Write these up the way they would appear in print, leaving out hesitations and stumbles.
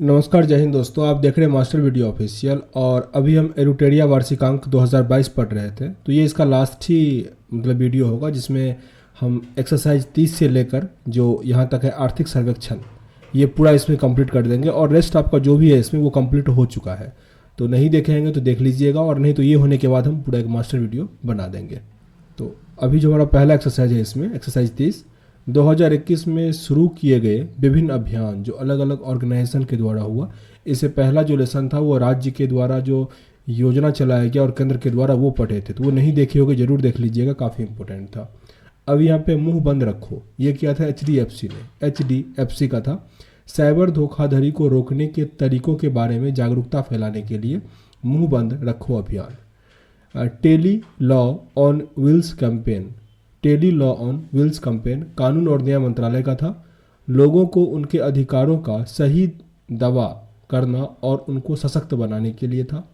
नमस्कार, जय हिंद दोस्तों। आप देख रहे हैं मास्टर वीडियो ऑफिशियल और अभी हम एरुटेरिया वार्षिकांक 2022 पढ़ रहे थे। तो ये इसका लास्ट ही वीडियो होगा जिसमें हम एक्सरसाइज 30 से लेकर जो यहाँ तक है आर्थिक सर्वेक्षण, ये पूरा इसमें कंप्लीट कर देंगे और रेस्ट आपका जो भी है इसमें वो कंप्लीट हो चुका है। तो नहीं देखेंगे तो देख लीजिएगा, और नहीं तो ये होने के बाद हम पूरा एक मास्टर वीडियो बना देंगे। तो अभी जो हमारा पहला एक्सरसाइज है इसमें एक्सरसाइज 30 2021 में शुरू किए गए विभिन्न अभियान जो अलग अलग ऑर्गेनाइजेशन के द्वारा हुआ। इससे पहला जो लेसन था वो राज्य के द्वारा जो योजना चलाया गया और केंद्र के द्वारा वो पढ़े थे, तो वो नहीं देखे होगे, जरूर देख लीजिएगा, काफ़ी इंपॉर्टेंट था। अब यहाँ पे मुंह बंद रखो, ये किया था HDFC ने, HDFC का था। साइबर धोखाधड़ी को रोकने के तरीकों के बारे में जागरूकता फैलाने के लिए मुंह बंद रखो अभियान। Tele law on wheels campaign, tele law on wheels campaign कानून और न्याय मंत्रालय का था। लोगों को उनके अधिकारों का सही दावा करना और उनको सशक्त बनाने के लिए था।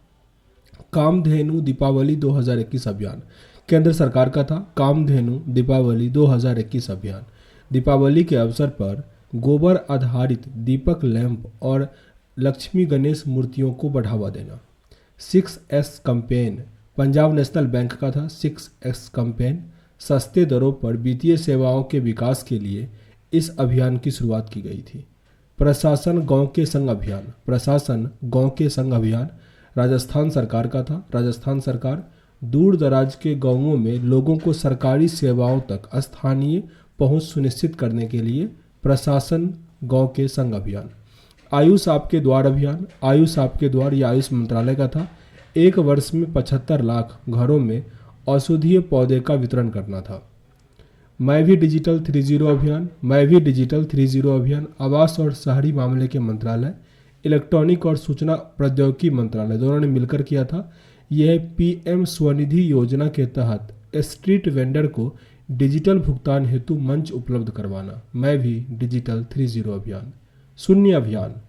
कामधेनु दीपावली 2021 अभियान केंद्र सरकार का था। कामधेनु दीपावली 2021 अभियान दीपावली के अवसर पर गोबर आधारित दीपक लैंप और लक्ष्मी गणेश मूर्तियों को बढ़ावा देना। 6S campaign Punjab national bank का था। 6S कैंपेन सस्ते दरों पर वित्तीय सेवाओं के विकास के लिए इस अभियान की शुरुआत की गई थी। प्रशासन गांव के संग अभियान, प्रशासन गांव के संग अभियान राजस्थान सरकार का था। राजस्थान सरकार दूर दराज के गांवों में लोगों को सरकारी सेवाओं तक स्थानीय पहुंच सुनिश्चित करने के लिए प्रशासन गांव के संग अभियान। आयुष आपके द्वार अभियान, आयुष आपके द्वार ये आयुष मंत्रालय का था। एक वर्ष में 75 लाख घरों में औषधीय पौधे का वितरण करना था। मैं भी डिजिटल 30 अभियान, मैं भी डिजिटल 30 अभियान आवास और शहरी मामले के मंत्रालय, इलेक्ट्रॉनिक और सूचना प्रौद्योगिकी मंत्रालय दोनों ने मिलकर किया था। यह PM स्वनिधि योजना के तहत स्ट्रीट वेंडर को डिजिटल भुगतान हेतु मंच उपलब्ध करवाना। मैं भी डिजिटल 30 अभियान। शून्य अभियान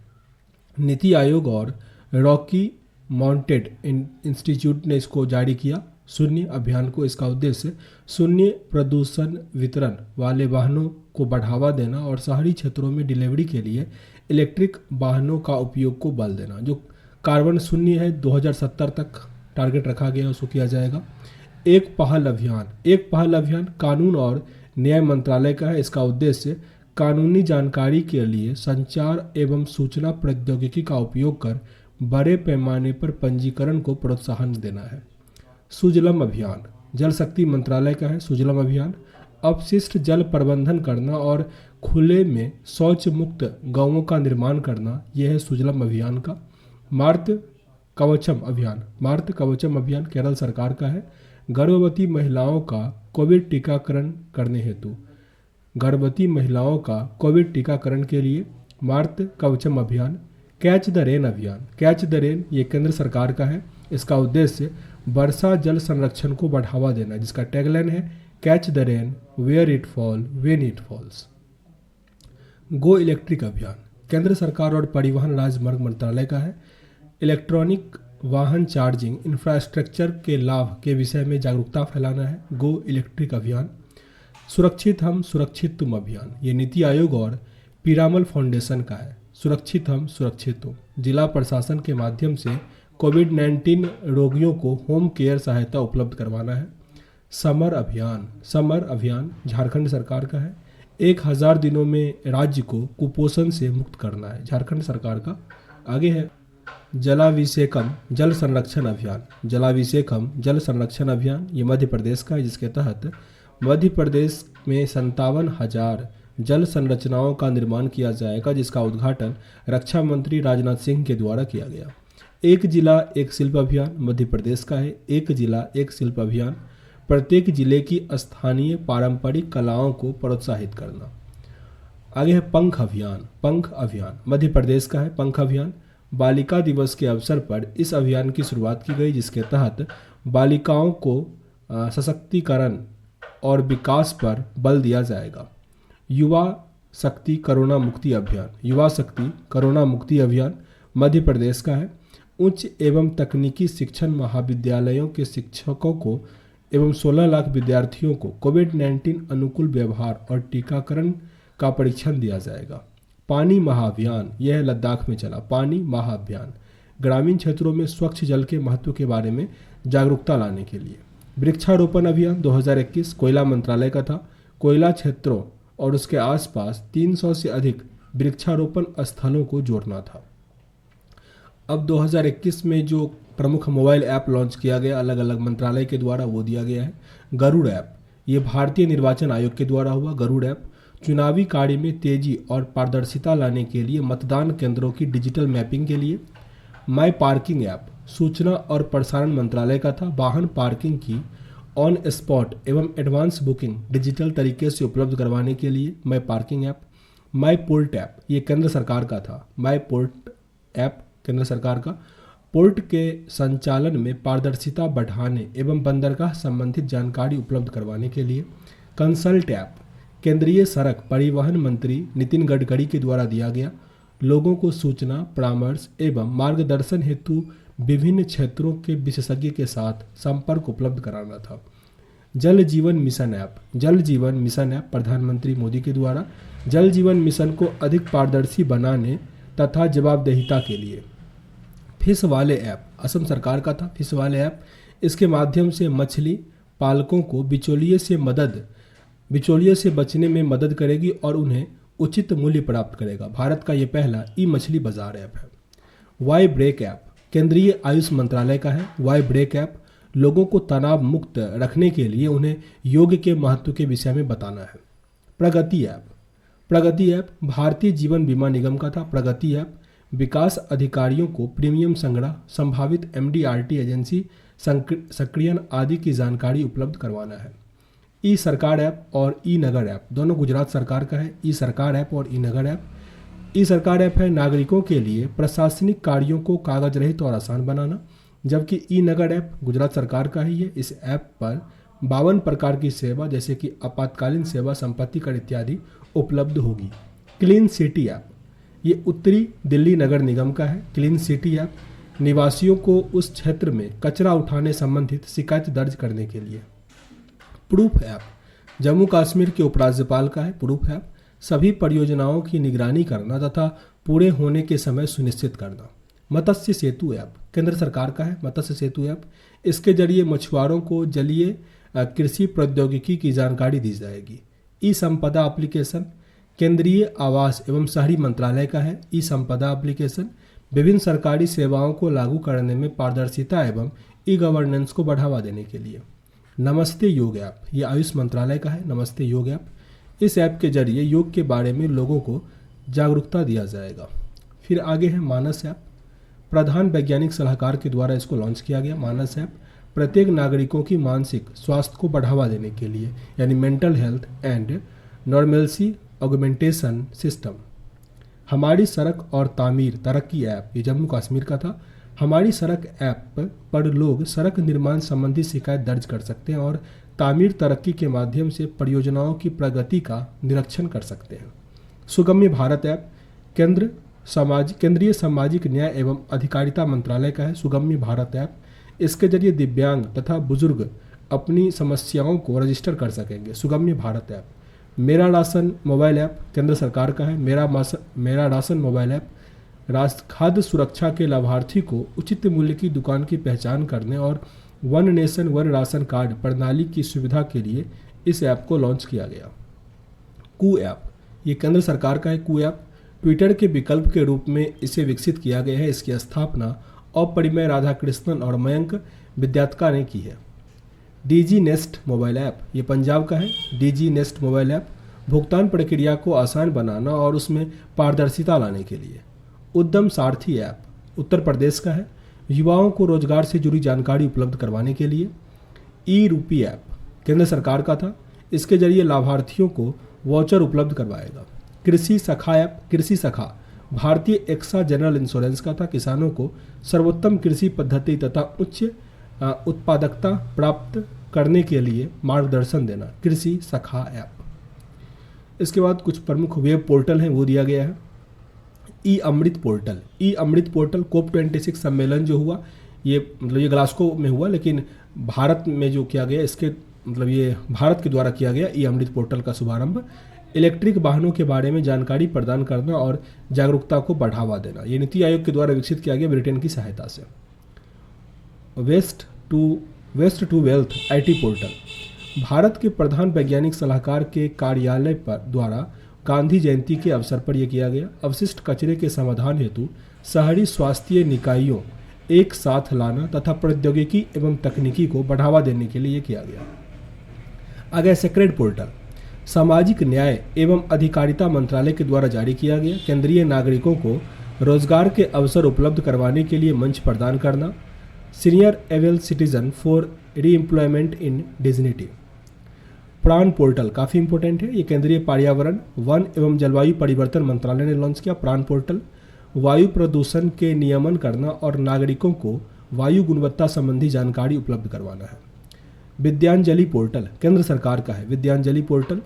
नीति आयोग और रॉकी माउंटेड इंस्टीट्यूट ने इसको जारी किया। शून्य अभियान को इसका उद्देश्य शून्य प्रदूषण वितरण वाले वाहनों को बढ़ावा देना और शहरी क्षेत्रों में डिलीवरी के लिए इलेक्ट्रिक वाहनों का उपयोग को बल देना। जो कार्बन शून्य है 2070 तक टारगेट रखा गया है, उसको किया जाएगा। एक पहल अभियान, एक पहल अभियान कानून और न्याय मंत्रालय का है। इसका उद्देश्य कानूनी जानकारी के लिए संचार एवं सूचना प्रौद्योगिकी का उपयोग कर बड़े पैमाने पर पंजीकरण को प्रोत्साहन देना है। सुजलम अभियान जल शक्ति मंत्रालय का है। सुजलम अभियान अपशिष्ट जल प्रबंधन करना और खुले में शौच मुक्त गांवों का निर्माण करना, यह है सुजलम अभियान का। मातृ कवचम अभियान, मातृ कवचम अभियान केरल सरकार का है। गर्भवती महिलाओं का कोविड टीकाकरण करने हेतु, गर्भवती महिलाओं का कोविड टीकाकरण के लिए मातृ कवचम अभियान। कैच द रेन अभियान, कैच द रेन ये केंद्र सरकार का है। इसका उद्देश्य वर्षा जल संरक्षण को बढ़ावा देना, जिसका टैगलाइन है catch the rain where it falls when it falls. Go electric अभियान केंद्र सरकार और परिवहन राजमार्ग मंत्रालय का है। इलेक्ट्रॉनिक वाहन चार्जिंग इंफ्रास्ट्रक्चर के लाभ के विषय में जागरूकता फैलाना है। गो इलेक्ट्रिक अभियान। सुरक्षित हम सुरक्षित तुम अभियान ये नीति आयोग और पीरामल फाउंडेशन का है। सुरक्षित हम सुरक्षित तुम जिला प्रशासन के माध्यम से कोविड-19 रोगियों को होम केयर सहायता उपलब्ध करवाना है। समर अभियान, समर अभियान झारखंड सरकार का है। 1000 दिनों में राज्य को कुपोषण से मुक्त करना है, झारखंड सरकार का। आगे है जलाभिषेकम जल संरक्षण अभियान, जलाभिषेकम जल संरक्षण अभियान ये मध्य प्रदेश का है, जिसके तहत मध्य प्रदेश में 57,000 जल संरचनाओं का निर्माण किया जाएगा, जिसका उद्घाटन रक्षा मंत्री राजनाथ सिंह के द्वारा किया गया। एक जिला एक शिल्प अभियान मध्य प्रदेश का है। एक जिला एक शिल्प अभियान प्रत्येक जिले की स्थानीय पारंपरिक कलाओं को प्रोत्साहित करना। आगे है पंख अभियान, पंख अभियान मध्य प्रदेश का है। पंख अभियान बालिका दिवस के अवसर पर इस अभियान की शुरुआत की गई, जिसके तहत बालिकाओं को सशक्तिकरण और विकास पर बल दिया जाएगा। युवा शक्ति कोरोना मुक्ति अभियान, युवा शक्ति कोरोना मुक्ति अभियान मध्य प्रदेश का है। उच्च एवं तकनीकी शिक्षण महाविद्यालयों के शिक्षकों को एवं 16 लाख विद्यार्थियों को कोविड-19 अनुकूल व्यवहार और टीकाकरण का परीक्षण दिया जाएगा। पानी महाअभियान, यह लद्दाख में चला। पानी महाअभियान ग्रामीण क्षेत्रों में स्वच्छ जल के महत्व के बारे में जागरूकता लाने के लिए। वृक्षारोपण अभियान 2021 कोयला मंत्रालय का था। कोयला क्षेत्रों और उसके आसपास 300 से अधिक वृक्षारोपण स्थलों को जोड़ना था। अब 2021 में जो प्रमुख मोबाइल ऐप लॉन्च किया गया अलग अलग मंत्रालय के द्वारा, वो दिया गया है गरुड़ ऐप। ये भारतीय निर्वाचन आयोग के द्वारा हुआ गरुड़ ऐप चुनावी कार्य में तेजी और पारदर्शिता लाने के लिए, मतदान केंद्रों की डिजिटल मैपिंग के लिए। माई पार्किंग ऐप सूचना और प्रसारण मंत्रालय का था। वाहन पार्किंग की ऑन स्पॉट एवं एडवांस बुकिंग डिजिटल तरीके से उपलब्ध करवाने के लिए माई पार्किंग ऐप। माई पोर्ट ऐप ये केंद्र सरकार का था। माई पोर्ट ऐप केंद्र सरकार का पोर्ट के संचालन में पारदर्शिता बढ़ाने एवं बंदरगाह संबंधित जानकारी उपलब्ध करवाने के लिए। कंसल्ट ऐप केंद्रीय सड़क परिवहन मंत्री नितिन गडकरी के द्वारा दिया गया, लोगों को सूचना, परामर्श एवं मार्गदर्शन हेतु विभिन्न क्षेत्रों के विशेषज्ञ के साथ संपर्क उपलब्ध कराना था। जल जीवन मिशन ऐप जल जीवन मिशन ऐप प्रधानमंत्री मोदी के द्वारा जल जीवन मिशन को अधिक पारदर्शी बनाने तथा जवाबदेहिता के लिए। फिश वाले ऐप असम सरकार का था। फिश वाले ऐप इसके माध्यम से मछली पालकों को बिचौलिए से बचने में मदद करेगी और उन्हें उचित मूल्य प्राप्त करेगा। भारत का ये पहला ई मछली बाजार ऐप है। वाई ब्रेक ऐप केंद्रीय आयुष मंत्रालय का है। वाई ब्रेक ऐप लोगों को तनाव मुक्त रखने के लिए उन्हें योग के महत्व के विषय में बताना है। प्रगति ऐप भारतीय जीवन बीमा निगम का था। प्रगति ऐप विकास अधिकारियों को प्रीमियम संग्रह, संभावित एमडीआरटी एजेंसी सक्रियण आदि की जानकारी उपलब्ध करवाना है। ई सरकार ऐप और ई नगर ऐप दोनों गुजरात सरकार का है। ई सरकार ऐप और ई नगर ऐप। ई सरकार ऐप है नागरिकों के लिए प्रशासनिक कार्यों को कागज रहित और आसान बनाना, जबकि ई नगर ऐप गुजरात सरकार का ही है। इस ऐप पर 52 प्रकार की सेवा जैसे कि आपातकालीन सेवा, संपत्ति कर इत्यादि उपलब्ध होगी। क्लीन सिटी ऐप ये उत्तरी दिल्ली नगर निगम का है। क्लीन सिटी ऐप निवासियों को उस क्षेत्र में कचरा उठाने संबंधित शिकायत दर्ज करने के लिए। प्रूफ ऐप जम्मू कश्मीर के उपराज्यपाल का है। प्रूफ ऐप सभी परियोजनाओं की निगरानी करना तथा पूरे होने के समय सुनिश्चित करना। मत्स्य सेतु ऐप केंद्र सरकार का है। मत्स्य सेतु ऐप इसके जरिए मछुआरों को जलीय कृषि प्रौद्योगिकी की जानकारी दी जाएगी। ई संपदा एप्लीकेशन केंद्रीय आवास एवं शहरी मंत्रालय का है। ई संपदा एप्लीकेशन विभिन्न सरकारी सेवाओं को लागू करने में पारदर्शिता एवं ई गवर्नेंस को बढ़ावा देने के लिए। नमस्ते योग ऐप ये आयुष मंत्रालय का है। नमस्ते योग ऐप इस ऐप के जरिए योग के बारे में लोगों को जागरूकता दिया जाएगा। फिर आगे है मानस ऐप प्रधान वैज्ञानिक सलाहकार के द्वारा इसको लॉन्च किया गया। मानस ऐप प्रत्येक नागरिकों की मानसिक स्वास्थ्य को बढ़ावा देने के लिए, यानी mental health and normalcy augmentation system. हमारी सड़क और तामीर तरक्की ऐप ये जम्मू कश्मीर का था। हमारी सड़क ऐप पर लोग सड़क निर्माण संबंधी शिकायत दर्ज कर सकते हैं और तामीर तरक्की के माध्यम से परियोजनाओं की प्रगति का निरीक्षण कर सकते हैं। सुगम्य भारत ऐप केंद्रीय सामाजिक न्याय एवं अधिकारिता मंत्रालय का है। सुगम्य भारत ऐप इसके जरिए दिव्यांग तथा बुजुर्ग अपनी समस्याओं को रजिस्टर कर सकेंगे। सुगम्य भारत ऐप। मेरा राशन मोबाइल ऐप केंद्र सरकार का है। मेरा राशन मोबाइल ऐप खाद्य सुरक्षा के लाभार्थी को उचित मूल्य की दुकान की पहचान करने और one nation one ration card प्रणाली की सुविधा के लिए इस ऐप को लॉन्च किया गया। कू ऐप ये केंद्र सरकार का है। कू ऐप ट्विटर के विकल्प के रूप में इसे विकसित किया गया है। इसकी स्थापना अपरिमेय राधाकृष्णन और मयंक विद्यात्का ने की है। डीजी नेस्ट मोबाइल ऐप ये पंजाब का है। डीजी नेस्ट मोबाइल ऐप भुगतान प्रक्रिया को आसान बनाना और उसमें पारदर्शिता लाने के लिए। उद्यम सारथी ऐप उत्तर प्रदेश का है। युवाओं को रोजगार से जुड़ी जानकारी उपलब्ध करवाने के लिए। ई रूपी ऐप केंद्र सरकार का था। इसके जरिए लाभार्थियों को वाउचर उपलब्ध करवाएगा। कृषि सखा ऐप कृषि सखा भारतीय एक्सा जनरल इंश्योरेंस का था। किसानों को सर्वोत्तम कृषि पद्धति तथा उच्च उत्पादकता प्राप्त करने के लिए मार्गदर्शन देना। कृषि सखा ऐप। इसके बाद कुछ प्रमुख वेब पोर्टल हैं वो दिया गया है। ई अमृत पोर्टल कोप 26 सम्मेलन जो हुआ ये ग्लासगो में हुआ, लेकिन भारत में जो किया गया इसके ये भारत के द्वारा किया गया ई अमृत पोर्टल का शुभारंभ इलेक्ट्रिक वाहनों के बारे में जानकारी प्रदान करना और जागरूकता को बढ़ावा देना। ये नीति आयोग के द्वारा विकसित किया गया ब्रिटेन की सहायता से। Waste to wealth IT portal. भारत के प्रधान वैज्ञानिक सलाहकार के कार्यालय पर द्वारा गांधी जयंती के अवसर पर यह किया गया। अवशिष्ट कचरे के समाधान हेतु शहरी स्वास्थ्य निकायों एक साथ लाना तथा प्रौद्योगिकी एवं तकनीकी को बढ़ावा देने के लिए यह किया गया। आगे सेक्रेड पोर्टल सामाजिक न्याय एवं अधिकारिता मंत्रालय के द्वारा जारी किया गया। केंद्रीय नागरिकों को रोजगार के अवसर उपलब्ध करवाने के लिए मंच प्रदान करना। Senior avail citizen for re-employment in dignity. प्राण पोर्टल काफ़ी इंपॉर्टेंट है। ये केंद्रीय पर्यावरण वन एवं जलवायु परिवर्तन मंत्रालय ने लॉन्च किया। प्राण पोर्टल वायु प्रदूषण के नियमन करना और नागरिकों को वायु गुणवत्ता संबंधी जानकारी उपलब्ध करवाना है। विद्यांजलि पोर्टल केंद्र सरकार का है। विद्यांजलि पोर्टल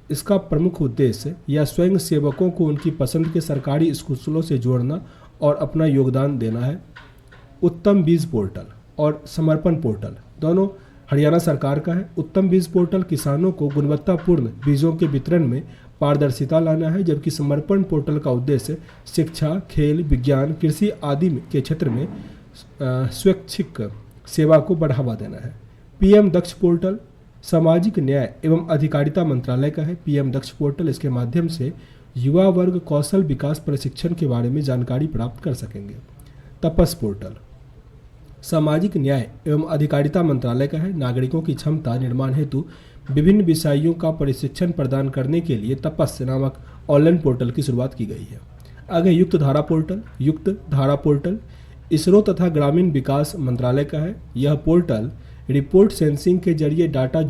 इसका प्रमुख उद्देश्य या स्वयं सेवकों को उनकी पसंद के सरकारी स्कूलों से जोड़ना और अपना योगदान देना है। उत्तम बीज पोर्टल और समर्पण पोर्टल दोनों हरियाणा सरकार का है। उत्तम बीज पोर्टल किसानों को गुणवत्तापूर्ण बीजों के वितरण में पारदर्शिता लाना है, जबकि समर्पण पोर्टल का उद्देश्य शिक्षा, खेल, विज्ञान, कृषि आदि के क्षेत्र में स्वैच्छिक सेवा को बढ़ावा देना है। पीएम दक्ष पोर्टल सामाजिक न्याय एवं अधिकारिता मंत्रालय का है। पीएम दक्ष पोर्टल इसके माध्यम से युवा वर्ग कौशल विकास प्रशिक्षण के बारे में जानकारी प्राप्त कर सकेंगे। तपस पोर्टल सामाजिक न्याय एवं अधिकारिता मंत्रालय का है। नागरिकों की क्षमता निर्माण हेतु विभिन्न विषयों का प्रशिक्षण प्रदान करने के लिए तपस नामक ऑनलाइन पोर्टल की शुरुआत की गई है। आगे युक्त धारा पोर्टल। युक्त धारा पोर्टल इसरो तथा ग्रामीण विकास मंत्रालय का है। यह पोर्टल रिपोर्ट सेंसिंग के जरिए डाटा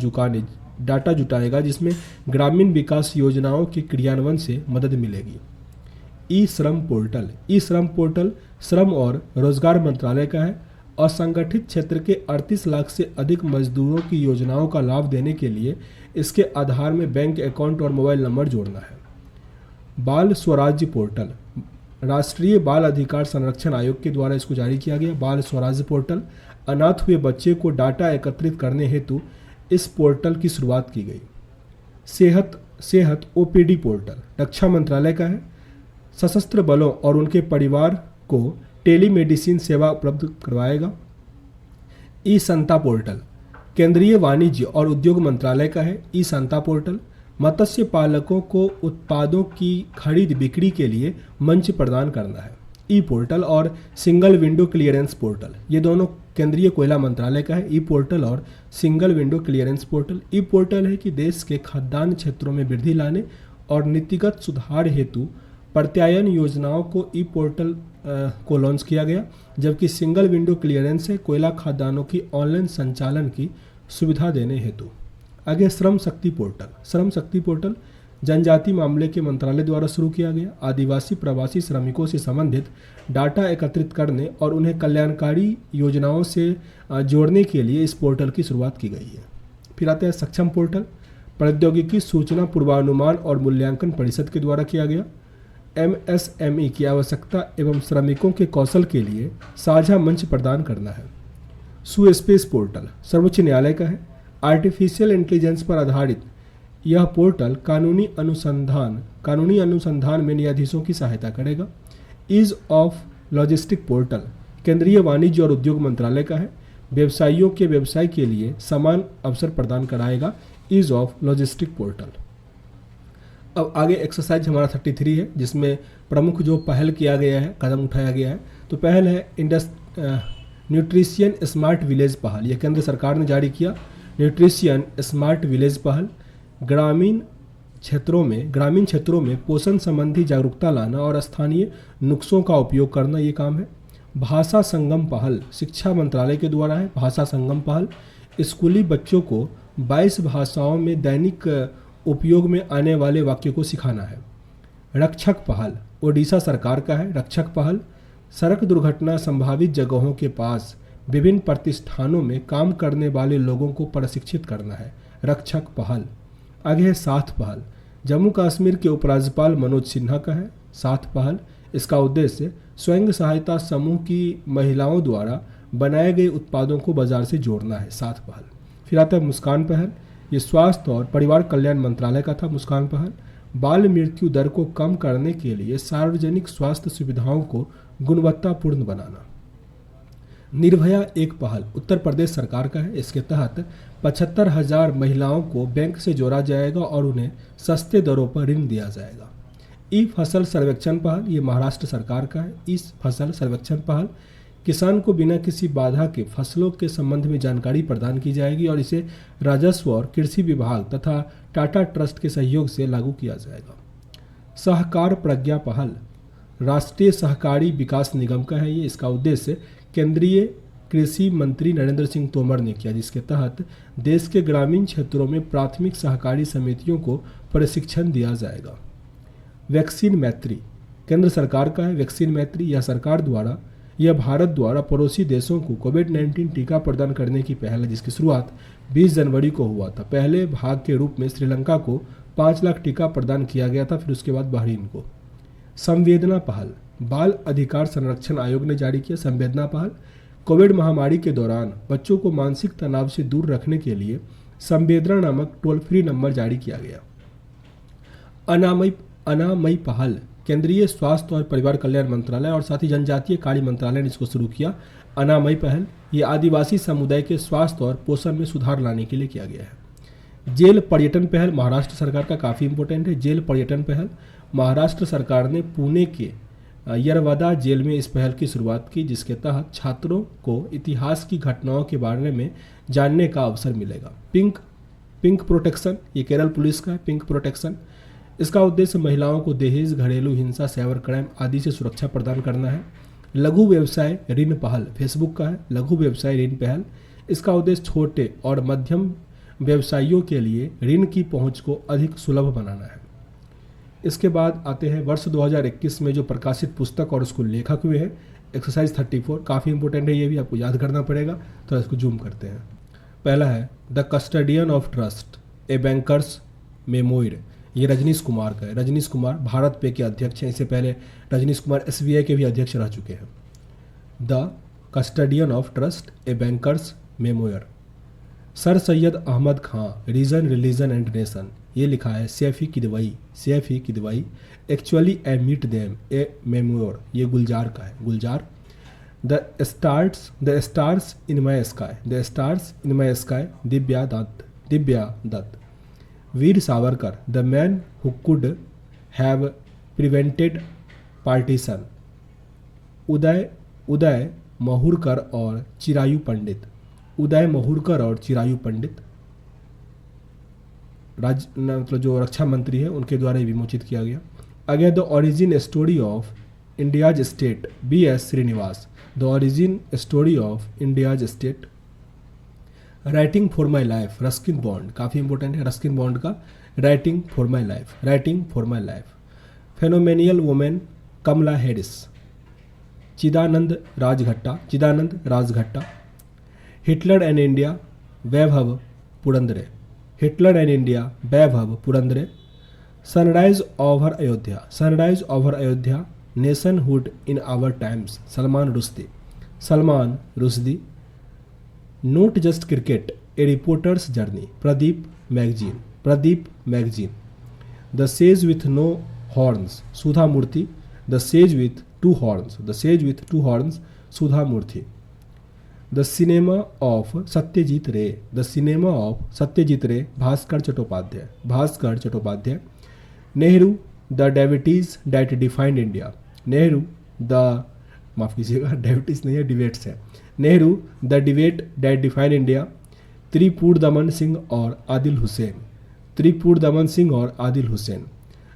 जुटाएगा, जिसमें ग्रामीण विकास योजनाओं के क्रियान्वयन से मदद मिलेगी। ई श्रम पोर्टल। ई श्रम पोर्टल श्रम और रोजगार मंत्रालय का है। असंगठित क्षेत्र के 38 लाख से अधिक मजदूरों की योजनाओं का लाभ देने के लिए इसके आधार में बैंक अकाउंट और मोबाइल नंबर जोड़ना है। बाल स्वराज्य पोर्टल राष्ट्रीय बाल अधिकार संरक्षण आयोग के द्वारा इसको जारी किया गया। बाल स्वराज्य पोर्टल अनाथ हुए बच्चे को डाटा एकत्रित करने हेतु इस पोर्टल की शुरुआत की गई। सेहत ओपीडी पोर्टल रक्षा मंत्रालय का है। सशस्त्र बलों और उनके परिवार को टेलीमेडिसिन सेवा उपलब्ध करवाएगा। ई संता पोर्टल केंद्रीय वाणिज्य और उद्योग मंत्रालय का है। ई संता पोर्टल मत्स्य पालकों को उत्पादों की खरीद बिक्री के लिए मंच प्रदान करना है। ई पोर्टल और सिंगल विंडो क्लियरेंस पोर्टल ये दोनों केंद्रीय कोयला मंत्रालय का है। ई पोर्टल और सिंगल विंडो क्लियरेंस पोर्टल। ई पोर्टल है कि देश के खाद्यान्न क्षेत्रों में वृद्धि लाने और नीतिगत सुधार हेतु प्रत्यायन योजनाओं को ई पोर्टल को लॉन्च किया गया, जबकि सिंगल विंडो क्लियरेंस है कोयला खादानों की ऑनलाइन संचालन की सुविधा देने हेतु। आगे श्रम शक्ति पोर्टल। श्रम शक्ति पोर्टल जनजाति मामले के मंत्रालय द्वारा शुरू किया गया। आदिवासी प्रवासी श्रमिकों से संबंधित डाटा एकत्रित करने और उन्हें कल्याणकारी योजनाओं से जोड़ने के लिए इस पोर्टल की शुरुआत की गई है। फिर आते हैं सक्षम पोर्टल प्रौद्योगिकी सूचना पूर्वानुमान और मूल्यांकन परिषद के द्वारा किया गया। एमएसएमई की आवश्यकता एवं श्रमिकों के कौशल के लिए साझा मंच प्रदान करना है। सुस्पेस पोर्टल सर्वोच्च न्यायालय का है। आर्टिफिशियल इंटेलिजेंस पर आधारित यह पोर्टल कानूनी अनुसंधान में न्यायाधीशों की सहायता करेगा। ईज ऑफ लॉजिस्टिक पोर्टल केंद्रीय वाणिज्य और उद्योग मंत्रालय का है। व्यवसायियों के व्यवसाय के लिए समान अवसर प्रदान कराएगा। Ease of logistic portal. अब आगे एक्सरसाइज हमारा 33 है, जिसमें प्रमुख जो पहल किया गया है, कदम उठाया गया है। तो पहल है न्यूट्रिशियन स्मार्ट विलेज पहल। यह केंद्र सरकार ने जारी किया। न्यूट्रिशियन स्मार्ट विलेज पहल ग्रामीण क्षेत्रों में पोषण संबंधी जागरूकता लाना और स्थानीय नुस्खों का उपयोग करना, ये काम है। भाषा संगम पहल शिक्षा मंत्रालय के द्वारा है। भाषा संगम पहल स्कूली बच्चों को 22 भाषाओं में दैनिक उपयोग में आने वाले वाक्यों को सिखाना है। रक्षक पहल ओडिशा सरकार का है। रक्षक पहल सड़क दुर्घटना संभावित जगहों के पास विभिन्न प्रतिष्ठानों में काम करने वाले लोगों को प्रशिक्षित करना है। रक्षक पहल। आगे है साथ पहल जम्मू कश्मीर के उपराज्यपाल मनोज सिन्हा का है। साथ पहल इसका उद्देश्य स्वयं सहायता समूह की महिलाओं द्वारा बनाए गए उत्पादों को बाजार से जोड़ना है। साथ पहल। फिर आता है मुस्कान पहल। ये स्वास्थ्य और परिवार कल्याण मंत्रालय का था मुस्कान पहल। बाल मृत्यु दर को कम करने के लिए सार्वजनिक स्वास्थ्य सुविधाओं को गुणवत्तापूर्ण बनाना। निर्भया एक पहल उत्तर प्रदेश सरकार का है। इसके तहत 75,000 महिलाओं को बैंक से जोड़ा जाएगा और उन्हें सस्ते दरों पर ऋण दिया जाएगा। ई फसल सर्वेक्षण पहल ये महाराष्ट्र सरकार का है। इस फसल सर्वेक्षण पहल किसान को बिना किसी बाधा के फसलों के संबंध में जानकारी प्रदान की जाएगी और इसे राजस्व और कृषि विभाग तथा टाटा ट्रस्ट के सहयोग से लागू किया जाएगा। सहकार प्रज्ञा पहल राष्ट्रीय सहकारी विकास निगम का है। ये इसका उद्देश्य केंद्रीय कृषि मंत्री नरेंद्र सिंह तोमर ने किया, जिसके तहत देश के ग्रामीण क्षेत्रों में प्राथमिक सहकारी समितियों को प्रशिक्षण दिया जाएगा। वैक्सीन मैत्री केंद्र सरकार का है। वैक्सीन मैत्री यह भारत द्वारा पड़ोसी देशों को कोविड-19 टीका प्रदान करने की पहल है, जिसकी शुरुआत 20 जनवरी को हुआ था। पहले भाग के रूप में श्रीलंका को 5 लाख टीका प्रदान किया गया था, फिर उसके बाद बहरीन को। संवेदना पहल बाल अधिकार संरक्षण आयोग ने जारी किया संवेदना पहल। कोविड महामारी के दौरान बच्चों को मानसिक तनाव से दूर रखने के लिए संवेदना नामक टोल फ्री नंबर जारी किया गया। अनामयी पहल केंद्रीय स्वास्थ्य और परिवार कल्याण मंत्रालय और साथ ही जनजातीय कार्य मंत्रालय ने इसको शुरू किया। अनामयी पहल ये आदिवासी समुदाय के स्वास्थ्य और पोषण में सुधार लाने के लिए किया गया है। जेल पर्यटन पहल महाराष्ट्र सरकार का काफ़ी इंपॉर्टेंट है। जेल पर्यटन पहल महाराष्ट्र सरकार ने पुणे के यरवदा जेल में इस पहल की शुरुआत की, जिसके तहत छात्रों को इतिहास की घटनाओं के बारे में जानने का अवसर मिलेगा। पिंक प्रोटेक्शन ये केरल पुलिस का है। पिंक प्रोटेक्शन इसका उद्देश्य महिलाओं को दहेज, घरेलू हिंसा, साइबर क्राइम आदि से सुरक्षा प्रदान करना है। लघु व्यवसाय ऋण पहल फेसबुक का है। लघु व्यवसाय ऋण पहल इसका उद्देश्य छोटे और मध्यम व्यवसायियों के लिए ऋण की पहुंच को अधिक सुलभ बनाना है। इसके बाद आते हैं वर्ष 2021 में जो प्रकाशित पुस्तक और उसको लेखक हुए हैं। एक्सरसाइज 34 काफ़ी इंपॉर्टेंट है, ये भी आपको याद करना पड़ेगा, तो इसको जूम करते हैं। पहला है the custodian of trust a banker's memoir, ये रजनीश कुमार का है। रजनीश कुमार भारत पे के अध्यक्ष हैं। इससे पहले रजनीश कुमार SBI के भी अध्यक्ष रह चुके हैं। The custodian of trust a banker's memoir. Sir Syed Ahmad Khan reason religion and nation, ये लिखा है Saifi Kidwai. Actually I meet them a memoir, ये गुलजार का है। Gulzar. The stars in my sky Divya Dutt. Veer Savarkar the man who could have prevented partition. Uday Mahurkar और चिरायु पंडित मतलब जो रक्षा मंत्री है उनके द्वारा विमोचित किया गया। Again the origin story of India's state BS Srinivas. The origin story of India's state. Writing for my life Ruskin Bond, काफ़ी इंपॉर्टेंट है रस्किन बॉन्ड का writing for my life. Phenomenal women Kamala Harris. Chidanand Rajghatta. Hitler and India Vaibhav Purandare. Sunrise over Ayodhya nationhood in our times Salman Rushdie. Not just cricket a reporter's journey Pradeep Magazine. The sage with no horns Sudha Murty. The sage with two horns Sudha Murty. The cinema of Satyajit Ray Bhaskar Chattopadhyay. Nehru the diabetes that defined India. Diabetes नहीं है, debates है। Nehru the debate that defined India. Tripurdaman Singh और Adil Hussain.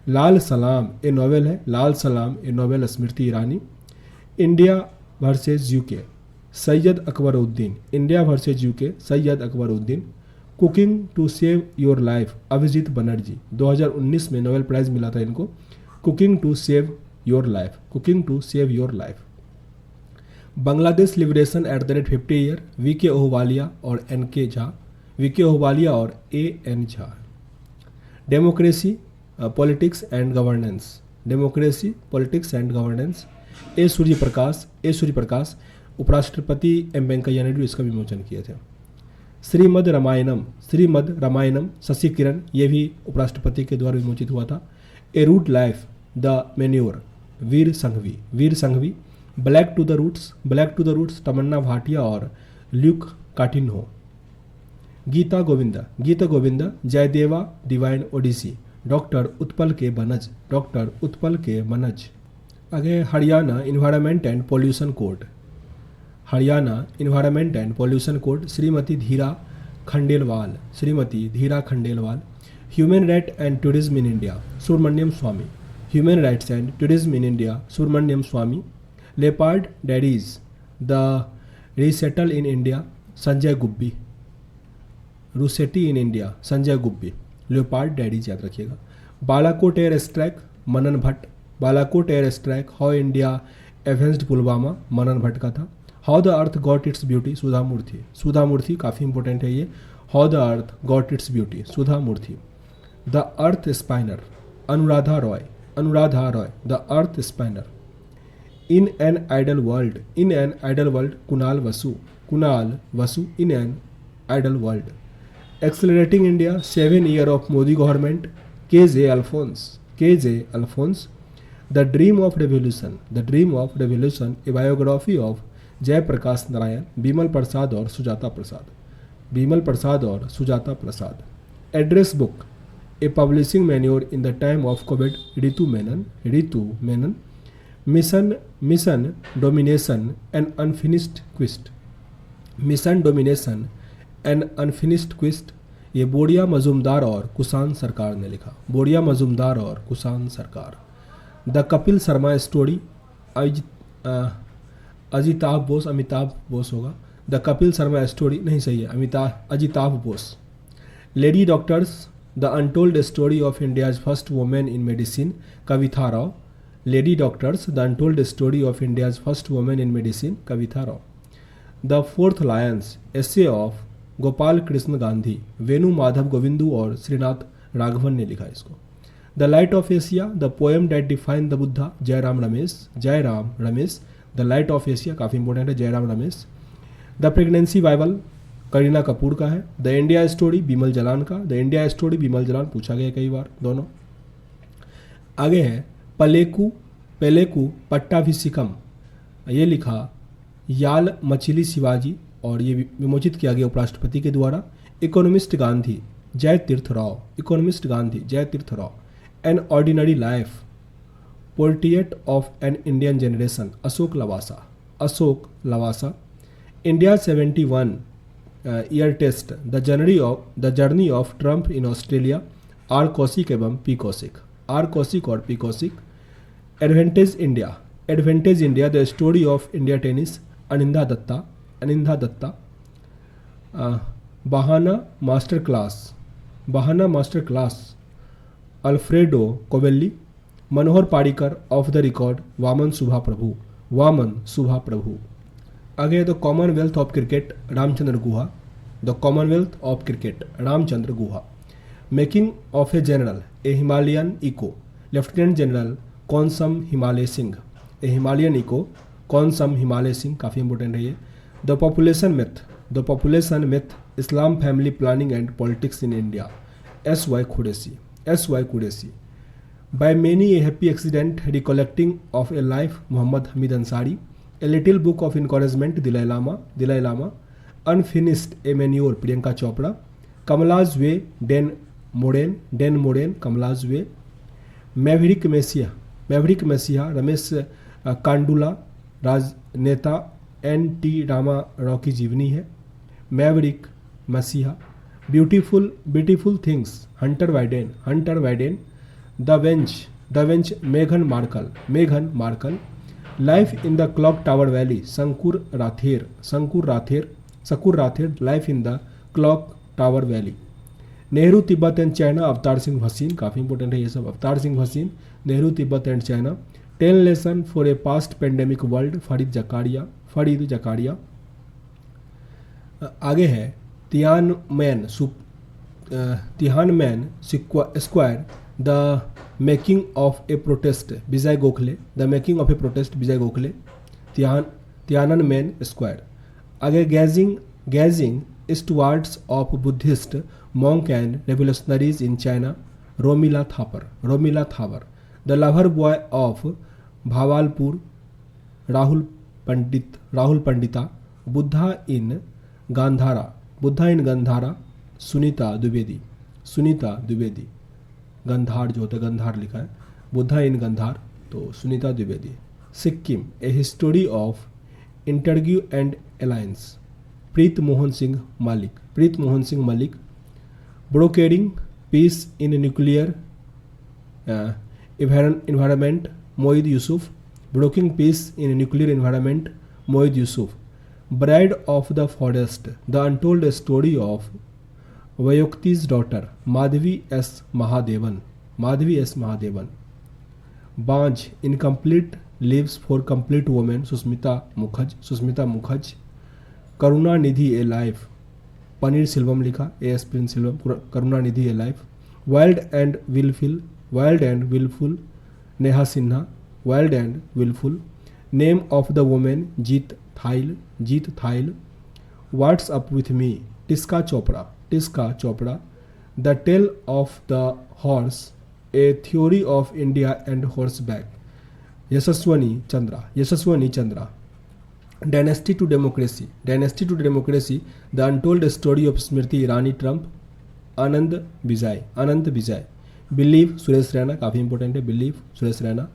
Lal Salaam a novel Smriti Irani. India versus UK Syed Akbaruddin. Cooking to save your life Abhijit Banerjee. 2019 में Nobel prize मिला था इनको। Cooking to save your life. Bangladesh liberation @50 year VK Ahluwalia और AN Jha. Democracy politics and governance a Surya Prakash. उपराष्ट्रपति M Venkaiah Naidu इसका विमोचन किए थे। श्रीमद् रामायणम शशि किरण, ये भी उपराष्ट्रपति के द्वारा विमोचित हुआ था। A rude life the memoir, Vir Sanghvi. Black to the roots Tamannaah Bhatia और Luke Coutinho. Gita Govind Jayadeva divine odyssey, doctor Utpal K Banaj. आगे Haryana environment and pollution code, Shrimati Dhira Khandelwal. Human right and tourism in India, Subramanian Swamy. Leopard daddies the resettle in India, Sanjay Gubbi. Leopard daddies याद रखिएगा। Balakot air strike, Manan Bhatt. How India avenged Pulwama, Manan Bhatt का था। How the earth got its beauty, Sudha Murty काफ़ी important है ये। How the earth got its beauty, Sudha Murty. The earth spinner, Anuradha Roy. The earth spinner. In an ideal world, Kunal Basu. In an ideal world. Accelerating India, 7 year of Modi government, K J. Alphons. The dream of revolution, a biography of Jayaprakash Narayan, Bimal Prasad और Sujata Prasad. Address book, a publishing memoir in the time of COVID, Ritu Menon. Mission domination and unfinished quest, ये बोरिया मजूमदार और कुशान सरकार ने लिखा। The Kapil Sharma story, Amitabh Bose होगा। The Kapil Sharma story नहीं सही है, Ajitabh Bose. Lady doctors, the untold story of India's first women in medicine, Kavita Rao. The fourth lions, essay of Gopal Krishna Gandhi, Venu Madhav Govindu और श्रीनाथ राघवन ने लिखा इसको। The light of Asia, the poem date define the Buddha, Jairam Ramesh. The light of Asia काफ़ी important है, Jairam Ramesh. The pregnancy Bible, Kareena Kapoor का है। The India story, Bimal Jalan का। पूछा गया कई बार दोनों। आगे है पेलेकू पट्टाभिषिकम, ये लिखा याल मचिली शिवाजी और ये विमोचित किया गया उपराष्ट्रपति के द्वारा। Economist Gandhi Jay Tirth Rao. An ordinary life, portrait of an Indian generation, Ashok Lavasa. India 71 year test, the journey of triumph in Australia, R Kaushik एवं P Kaushik. Advantage India, the story of Indian tennis, Anindya Dutta. बहाना master class, Alfredo Covelli. Manohar Parrikar, off the record, Waman Subha Prabhu. आगे the commonwealth of cricket, Ramachandra Guha. Making of a general, a Himalayan echo, lieutenant general Konsam Himalaya Singh, काफ़ी important है ये। The population myth, Islam family planning and politics in India, S Y. Quraishi. By many a happy accident, recollecting of a life, Mohammad Hamid Ansari. A little book of encouragement, Dalai Lama. Unfinished, a memoir, Priyanka Chopra. Kamala's way, Dan Morain, Kamala's way. Maverick messiah, Ramesh Kandula, राजनेता N T. Rama Rao की जीवनी है। Maverick मसीहा। Beautiful things, Hunter Biden. The bench, मेघन Markle. Life in the clock tower valley, Shakoor Rather. Life in the clock tower valley. Nehru Tibet and China, Avtar Singh Bhasin, काफ़ी important है ये सब, Avtar Singh Bhasin. Nehru Tibet and China. 10 lesson for a past pandemic world, Fareed Zakaria. आगे है Tiananmen square, the making of a protest, Vijay Gokhale. Tiananmen square. आगे gazing Stewards of Buddhist monk and revolutionaries in China, Romila Thapar. Romila Thapar. The lover boy of Bhavalpur, Rahul Pandita. Buddha in Gandhara. Sunita Dwivedi. Gandhara जो होता है, गंधार लिखा है, Buddha in Gandhara, तो Sunita Dwivedi. Sikkim, a history of interview and alliance, Preet Mohan Singh Malik. Brokering peace in nuclear environment, Moeed Yusuf. Brokering peace in nuclear environment, Moeed Yusuf. Bride of the forest, the untold story of वयोक्ति's daughter, Madhavi S Mahadevan. बांझ, incomplete lives for complete women, Susmita Mukherjee. Karunanidhi a life, Panneerselvam लिखा, S Panneerselvam. Karunanidhi a life. Wild and wilful, Neha Sinha. Wild and wilful. Name of the women, Jeet Thayil. What's up with me, Tisca Chopra. The tale of the horse, a theory of India and horseback, Yashaswini Chandra. Dynasty to democracy, the untold story of Smriti Irani triumph, Anand Vijay. Believe, Suresh Raina, काफ़ी important है, believe Suresh Raina.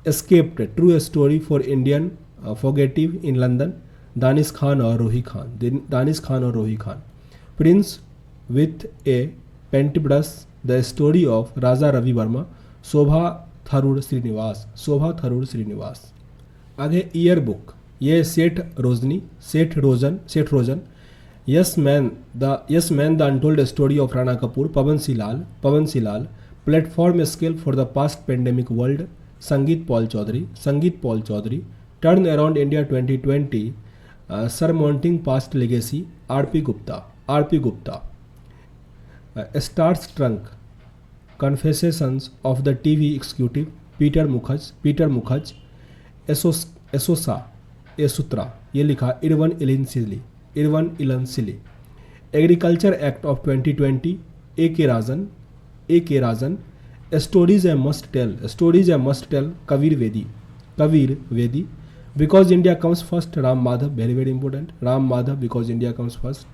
Escaped, true story for Indian fugitive in London, Danish Khan और Rohi Khan. Prince with a paintbrush, the story of Raja Ravi Varma, Shobha Tharoor Srinivas. आगे year book, ये Seth Rogen. Yes man the untold story of Rana Kapoor, Pavan C Lall. Platform scale for the past pandemic world, Sangeet Paul Choudary. Turn around India 2020, surmounting past legacy, R P Gupta. Star struck, confessions of the TV executive, Peter Mukerjea. एसुत्रा, ये लिखा Irwin Allan Sealy. Agriculture act of 2020, A K Rajan. Stories a must tell, Kabir Bedi. Because India comes first, Ram Madhav, very important, because India comes first.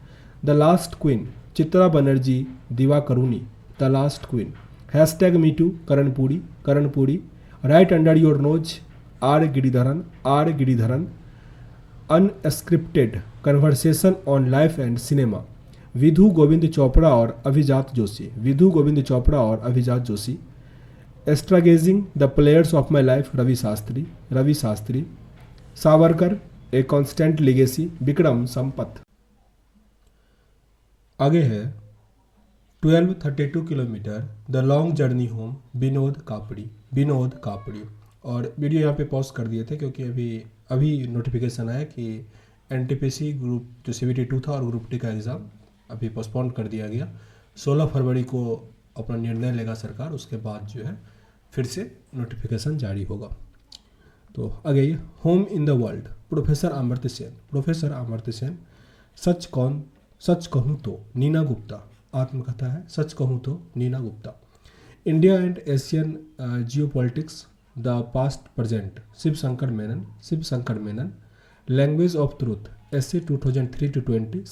The last queen, Chitra Banerjee Divakaruni, the last queen. Hashtag me too, Karanpuri. Right under your nose, are Giridharan. Unscripted conversation on life and cinema, Vidhu Govind Chopra और अभिजात Joshi. एस्ट्रागेजिंग the players of my life, Ravi Shastri. Savarkar, a constant legacy, Vikram Sampat. आगे है 1232 kilometre, the long journey home, Vinod Kapri. और video यहाँ पे pause कर दिए थे क्योंकि अभी नोटिफिकेशन आया कि एनटीपीसी ग्रुप जो CBT 2 था और ग्रुप डी का एग्ज़ाम अभी पोस्टपोन कर दिया गया. 16 फरवरी को अपना निर्णय लेगा सरकार, उसके बाद जो है फिर से नोटिफिकेशन जारी होगा. तो आगे home in the world, professor Amartya Sen. सच कहूँ तो, नीना गुप्ता. आत्मकथा है, सच कहूँ तो, Neena Gupta. India and Asian geopolitics, the past present, Shiv Shankar Menon. Language of truth, essay 2003-20,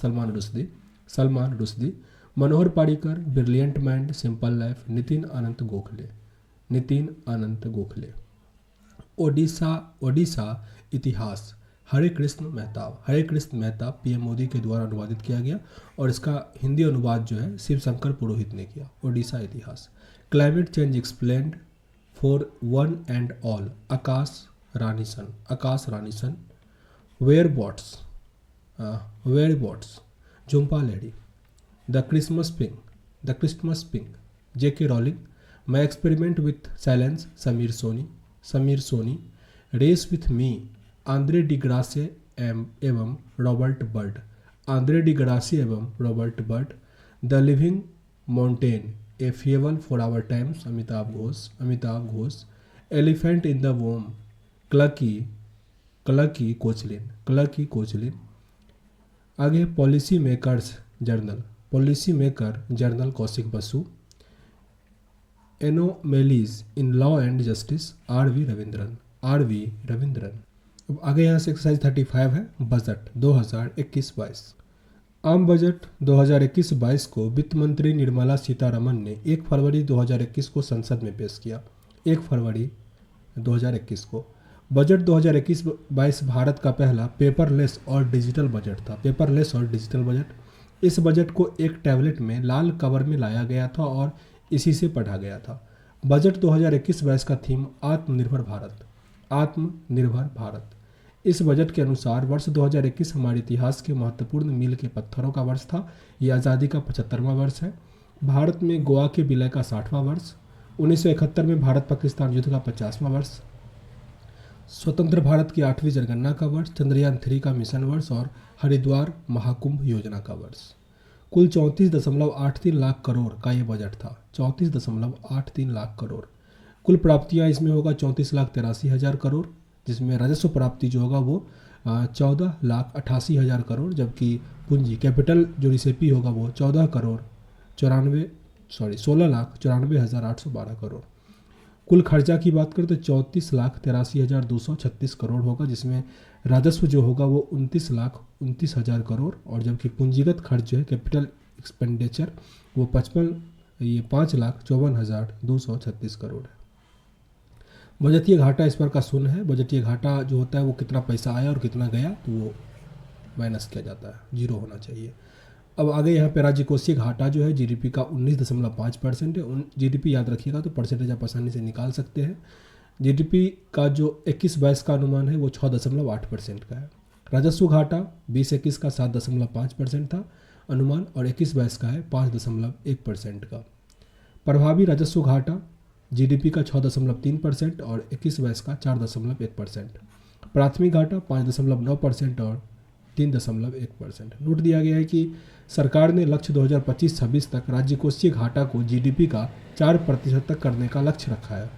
Salman Rushdie. Manohar Parrikar, brilliant mind, simple life, Nitin Anant Gokhale. Odisha Itihas, Hare Krishna Mehtab PM Modi के द्वारा अनुवादित किया गया और इसका हिंदी अनुवाद जो है शिव शंकर पुरोहित ने किया. Odisha Itihas. Climate change explained for one and all, Akash Ranison. Whereabouts, Jhumpa Lahiri. The Christmas pig, JK Rowling. My experiment with silence, Sameer Soni. Race with me, Andre Degrasse एवं Robert Bird. The living mountain, a fable for our times, Amitabh Ghosh. Elephant in the womb, क्लकी Koechlin. आगे policy makers journal, policy maker journal Kaushik Basu, anomalies in law and justice R V Ravindran. अब आगे यहाँ से exercise 35 है, budget 2021-22। आम budget 2021-22 को वित्त मंत्री निर्मला सीतारमन ने 1 फरवरी 2021 को संसद में पेश किया। 1 फरवरी 2021 को बजट 2021-22 भारत का पहला पेपरलेस और डिजिटल बजट था। पेपरलेस और डिजिटल बजट। इस बजट को एक टैबलेट में लाल कवर में लाया गया था और इसी से पढ़ा गया था। बजट 2021-22 का थीम आत्मनिर्भर भारत, आत्मनिर्भर भारत। इस बजट के अनुसार वर्ष 2021 हमारे इतिहास के महत्वपूर्ण मील के पत्थरों का वर्ष था। यह आज़ादी का 75वां वर्ष है, भारत में गोवा के विलय का 60वां वर्ष, 1971 में भारत पाकिस्तान युद्ध का 50वां वर्ष, स्वतंत्र भारत की 8वीं जनगणना का वर्ष, चंद्रयान 3 का मिशन वर्ष और हरिद्वार महाकुंभ योजना का वर्ष। कुल 34.83 लाख करोड़ का ये बजट था। 34.83 लाख करोड़। कुल प्राप्तियां इसमें होगा 34,83,000 करोड़, जिसमें राजस्व प्राप्ति जो होगा वो 14,88,000 करोड़, जबकि पूंजी कैपिटल जो रिसिपी होगा वो 16,94,812 करोड़। कुल खर्चा की बात करें तो 34,83,236 करोड़ होगा, जिसमें राजस्व जो होगा वो 29,29,000 करोड़, और जबकि पूंजीगत खर्च जो है कैपिटल एक्सपेंडिचर वो 5,54,236 करोड़ है। बजटीय घाटा इस पर का शून्य है। बजटीय घाटा जो होता है वो कितना पैसा आया और कितना गया तो वो माइनस किया जाता है, 0 होना चाहिए। अब आगे यहाँ पे राज्य कोषीय घाटा जो है जीडीपी का 19.5% है। जीडीपी याद रखिएगा तो परसेंटेज आप आसानी से निकाल सकते हैं। जीडीपी का जो 21-22 का अनुमान है वो 6.8% का है। राजस्व घाटा 20-21 का 7.5% था अनुमान, और 21-22 का है 5.1% का। प्रभावी राजस्व घाटा जीडीपी का 6.3% और 21-22 का 4.1%। प्राथमिक घाटा 5.9% और 3.1%। नोट दिया गया है कि सरकार ने लक्ष्य 2025-26 तक राज्य कोषीय घाटा को जीडीपी का 4% तक करने का लक्ष्य रखा है।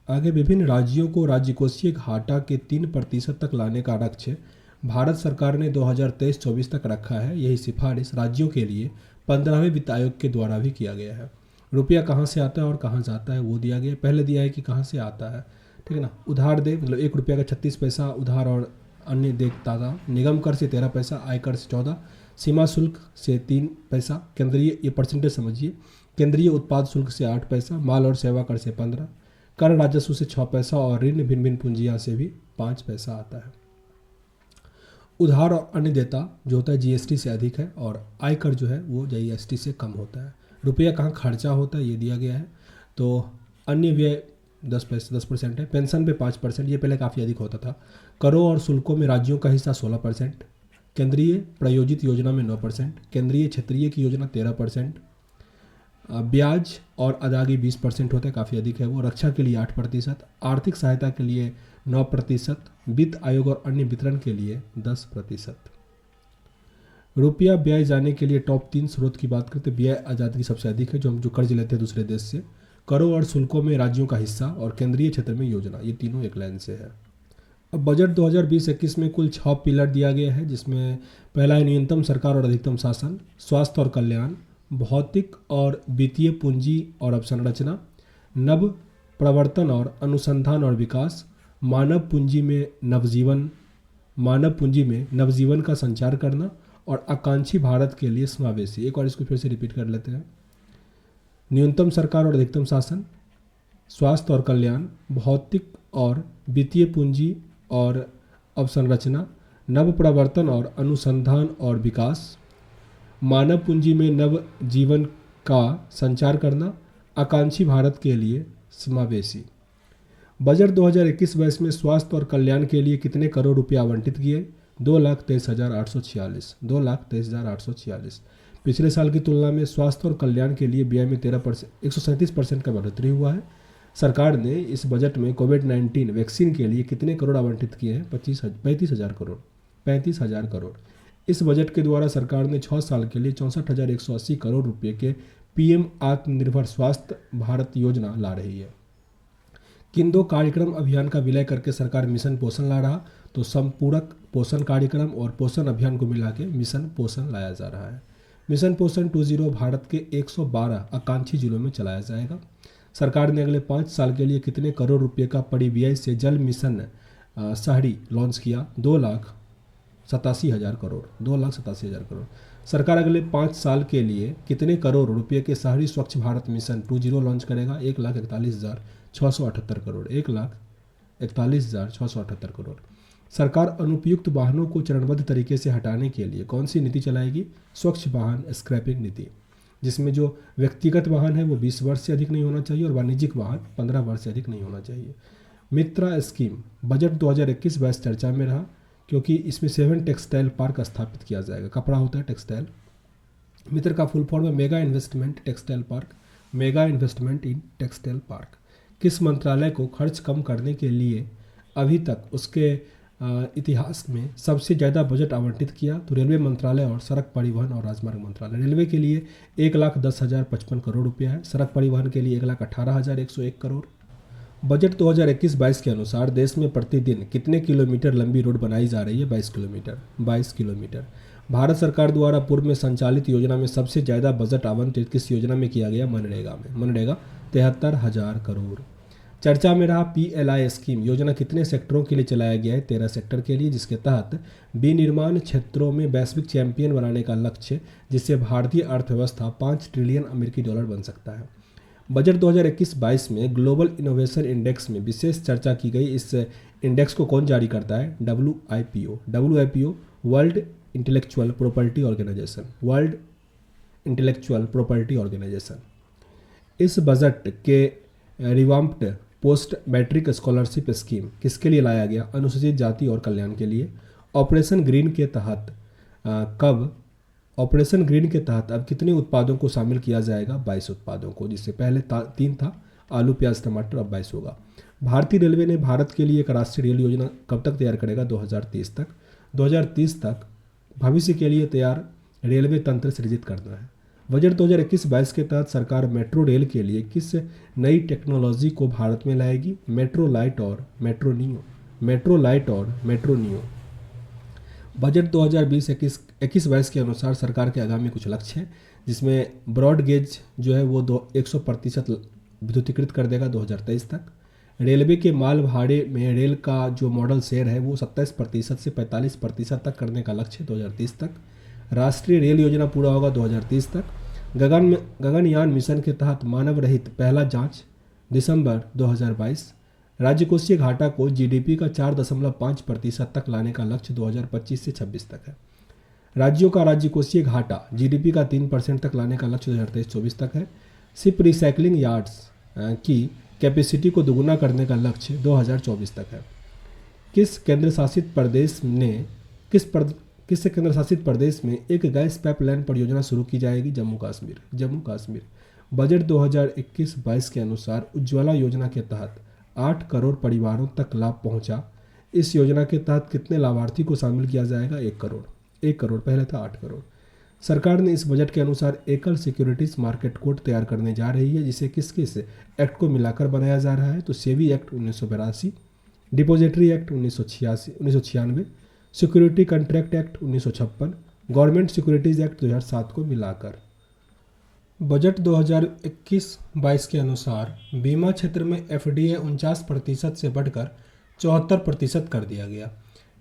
आगे विभिन्न राज्यों को राज्य कोषीय घाटा के 3% तक लाने का लक्ष्य भारत सरकार ने 2023-24 तक रखा है। यही सिफारिश राज्यों के लिए 15वें वित्त आयोग के द्वारा भी किया गया है। रुपया कहाँ से आता है और कहाँ जाता है वो दिया गया है। पहले दिया है कि कहाँ से आता है, ठीक है ना। उधार दे मतलब 1 रुपया का 36 पैसा उधार और अन्य देता था। निगम कर से 13 पैसा, आयकर से 14, सीमा शुल्क से 3 पैसा, केंद्रीय, ये परसेंटेज समझिए, केंद्रीय उत्पाद शुल्क से 8 पैसा, माल और सेवा कर से 15, कर राजस्व से 6 पैसा और ऋण भिन्न भिन्न पूंजियाँ से भी 5 पैसा आता है। उधार और अन्य देता जो होता है जीएसटी से अधिक है, और आयकर जो है वो जीएसटी से कम होता है। रुपया कहाँ खर्चा होता है ये दिया गया है। तो अन्य व्यय 10% है। पेंशन पे 5%, ये पहले काफ़ी अधिक होता था। करों और शुल्कों में राज्यों का हिस्सा 16%, केंद्रीय प्रायोजित योजना में 9%, केंद्रीय क्षेत्रीय की योजना 13%, ब्याज और अदायगी 20% होता है, काफ़ी अधिक है वो। रक्षा के लिए 8%, आर्थिक सहायता के लिए 9%, वित्त आयोग और अन्य वितरण के लिए 10%। रुपया ब्याज जाने के लिए टॉप 3 स्रोत की बात करते हैं। ब्याज आज़ादी सबसे अधिक है, जो कर्ज लेते हैं दूसरे देश से। करों और शुल्कों में राज्यों का हिस्सा और केंद्रीय क्षेत्र में योजना, ये तीनों एक लाइन से है। अब बजट 2020-21 में कुल 6 पिलर दिया गया है, जिसमें पहला है न्यूनतम सरकार और अधिकतम शासन, स्वास्थ्य और कल्याण, भौतिक और वित्तीय पूंजी और अवसंरचना, नव प्रवर्तन और अनुसंधान और विकास, मानव पूंजी में नवजीवन का संचार करना, और आकांक्षी भारत के लिए समावेशी। एक और इसको फिर से रिपीट कर लेते हैं। न्यूनतम सरकार और अधिकतम शासन, स्वास्थ्य और कल्याण, भौतिक और वित्तीय पूंजी और अवसंरचना, नव प्रवर्तन और अनुसंधान और विकास, मानव पूंजी में नव जीवन का संचार करना, आकांक्षी भारत के लिए समावेशी। बजट 2021-22 में स्वास्थ्य और कल्याण के लिए कितने करोड़ रुपया आवंटित किए? 2,23,846। 2,23,846। पिछले साल की तुलना में स्वास्थ्य और कल्याण के लिए व्यय में 137% का बढ़ोतरी हुआ है। सरकार ने इस बजट में कोविड-19 वैक्सीन के लिए कितने करोड़ आवंटित किए हैं? 35,000 करोड़। इस बजट के द्वारा सरकार ने 6 साल के लिए 64,180 करोड़ रुपये के पीएम आत्मनिर्भर स्वास्थ्य भारत योजना ला रही है। किन 2 कार्यक्रम अभियान का विलय करके सरकार मिशन पोषण ला रहा? तो संपूरक पोषण कार्यक्रम और पोषण अभियान को मिला के मिशन पोषण लाया जा रहा है। मिशन पोषण 20 भारत के 112 आकांक्षी जिलों में चलाया जाएगा। सरकार ने अगले 5 साल के लिए कितने करोड़ रुपए का परिव्यय से जल मिशन शहरी लॉन्च किया? 2,87,000 करोड़। 2,87,000 करोड़। सरकार अगले 5 साल के लिए कितने करोड़ रुपए के शहरी स्वच्छ भारत मिशन 20 लॉन्च करेगा? 1,41,678 करोड़। 1,41,678 करोड़। सरकार अनुपयुक्त वाहनों को चरणबद्ध तरीके से हटाने के लिए कौन सी नीति चलाएगी? स्वच्छ वाहन स्क्रैपिंग नीति, जिसमें जो व्यक्तिगत वाहन है वो 20 वर्ष से अधिक नहीं होना चाहिए और वाणिज्यिक वाहन 15 वर्ष से अधिक नहीं होना चाहिए। मित्रा स्कीम बजट 2021-22 चर्चा में रहा क्योंकि इसमें 7 टेक्सटाइल पार्क स्थापित किया जाएगा। कपड़ा होता है टेक्सटाइल। मित्र का फुल फॉर्म है mega investment textile park. Mega investment in textile park. किस मंत्रालय को खर्च कम करने के लिए अभी तक उसके इतिहास में सबसे ज़्यादा बजट आवंटित किया? तो रेलवे मंत्रालय और सड़क परिवहन और राजमार्ग मंत्रालय। रेलवे के लिए 1,10,055 करोड़ रुपया है। सड़क परिवहन के लिए 1,18,101 करोड़। बजट 2021-22 के अनुसार देश में प्रतिदिन कितने किलोमीटर लंबी रोड बनाई जा रही है? 22 किलोमीटर। 22 किलोमीटर। भारत सरकार द्वारा पूर्व में संचालित योजना में सबसे ज़्यादा बजट आवंटित किस योजना में किया गया? मनरेगा में। मनरेगा 73,000 करोड़। चर्चा में रहा PLI स्कीम योजना कितने सेक्टरों के लिए चलाया गया है? 13 सेक्टर के लिए, जिसके तहत विनिर्माण क्षेत्रों में वैश्विक चैंपियन बनाने का लक्ष्य, जिससे भारतीय अर्थव्यवस्था 5 ट्रिलियन अमेरिकी डॉलर बन सकता है। बजट 2021-22 में ग्लोबल इनोवेशन इंडेक्स में विशेष चर्चा की गई। इस इंडेक्स को कौन जारी करता है? WIPO। WIPO World Intellectual Property Organization. World Intellectual Property Organization. इस बजट के revamped post matric scholarship scheme किसके लिए लाया गया? अनुसूचित जाति और कल्याण के लिए। ऑपरेशन ग्रीन के तहत ऑपरेशन ग्रीन के तहत अब कितने उत्पादों को शामिल किया जाएगा? 22 उत्पादों को, जिससे पहले 3 था, आलू प्याज टमाटर, अब 22 होगा। भारतीय रेलवे ने भारत के लिए एक राष्ट्रीय रेल योजना कब तक तैयार करेगा? 2030 तक। 2030 तक भविष्य के लिए तैयार रेलवे तंत्र सृजित करना है। बजट 2021-22 के तहत सरकार मेट्रो रेल के लिए किस नई टेक्नोलॉजी को भारत में लाएगी? मेट्रो लाइट और मेट्रो नियो। मेट्रो लाइट और मेट्रो नियो। बजट 2020-21-22 के अनुसार सरकार के आगामी कुछ लक्ष्य हैं, जिसमें ब्रॉड गेज जो है वो 100% विद्युतीकृत कर देगा 2023 तक। रेलवे के माल भाड़े में रेल का जो मॉडल शेयर है वो 27% से 45% तक करने का लक्ष्य 2030 तक। राष्ट्रीय रेल योजना पूरा होगा 2030 तक। गगनयान मिशन के तहत मानव रहित पहला जांच दिसंबर 2022। राज्यकोषीय घाटा को GDP का 4.5% तक लाने का लक्ष्य 2025 से 26 तक है। राज्यों का राज्यकोषीय घाटा GDP का 3% तक लाने का लक्ष्य 2023-24 तक है। शिप रिसाइकलिंग यार्ड्स की कैपेसिटी को दोगुना करने का लक्ष्य 2024 तक है। किस केंद्र शासित प्रदेश में एक गैस पाइपलाइन परियोजना शुरू की जाएगी? जम्मू कश्मीर। जम्मू कश्मीर। बजट 2021-22 के अनुसार उज्ज्वला योजना के तहत 8 करोड़ परिवारों तक लाभ पहुंचा। इस योजना के तहत कितने लाभार्थी को शामिल किया जाएगा? 1 करोड़। 1 करोड़, पहले था 8 करोड़। सरकार ने इस बजट के अनुसार एकल सिक्योरिटीज मार्केट कोड तैयार करने जा रही है, जिसे किस किस एक्ट को मिलाकर बनाया जा रहा है? तो SEBI act 1982, depository act 1996, security contract act 1956, government securities act 2007 को मिलाकर। बजट 2021-22 के अनुसार बीमा क्षेत्र में FDI 49% से बढ़कर 74% कर दिया गया।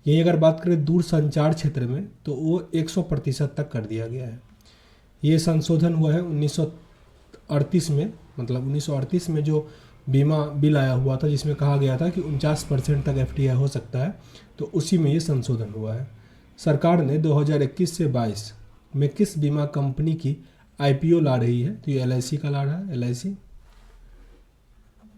यही अगर बात करें दूरसंचार क्षेत्र में तो वो 100% तक कर दिया गया है। ये संशोधन हुआ है 1938 में, मतलब 1938 में जो बीमा बिल आया हुआ था जिसमें कहा गया था कि 49% तक FDI हो सकता है, तो उसी में ये संशोधन हुआ है। सरकार ने 2021 से 22 में किस बीमा कंपनी की IPO ला रही है? तो ये LIC का ला रहा है, LIC।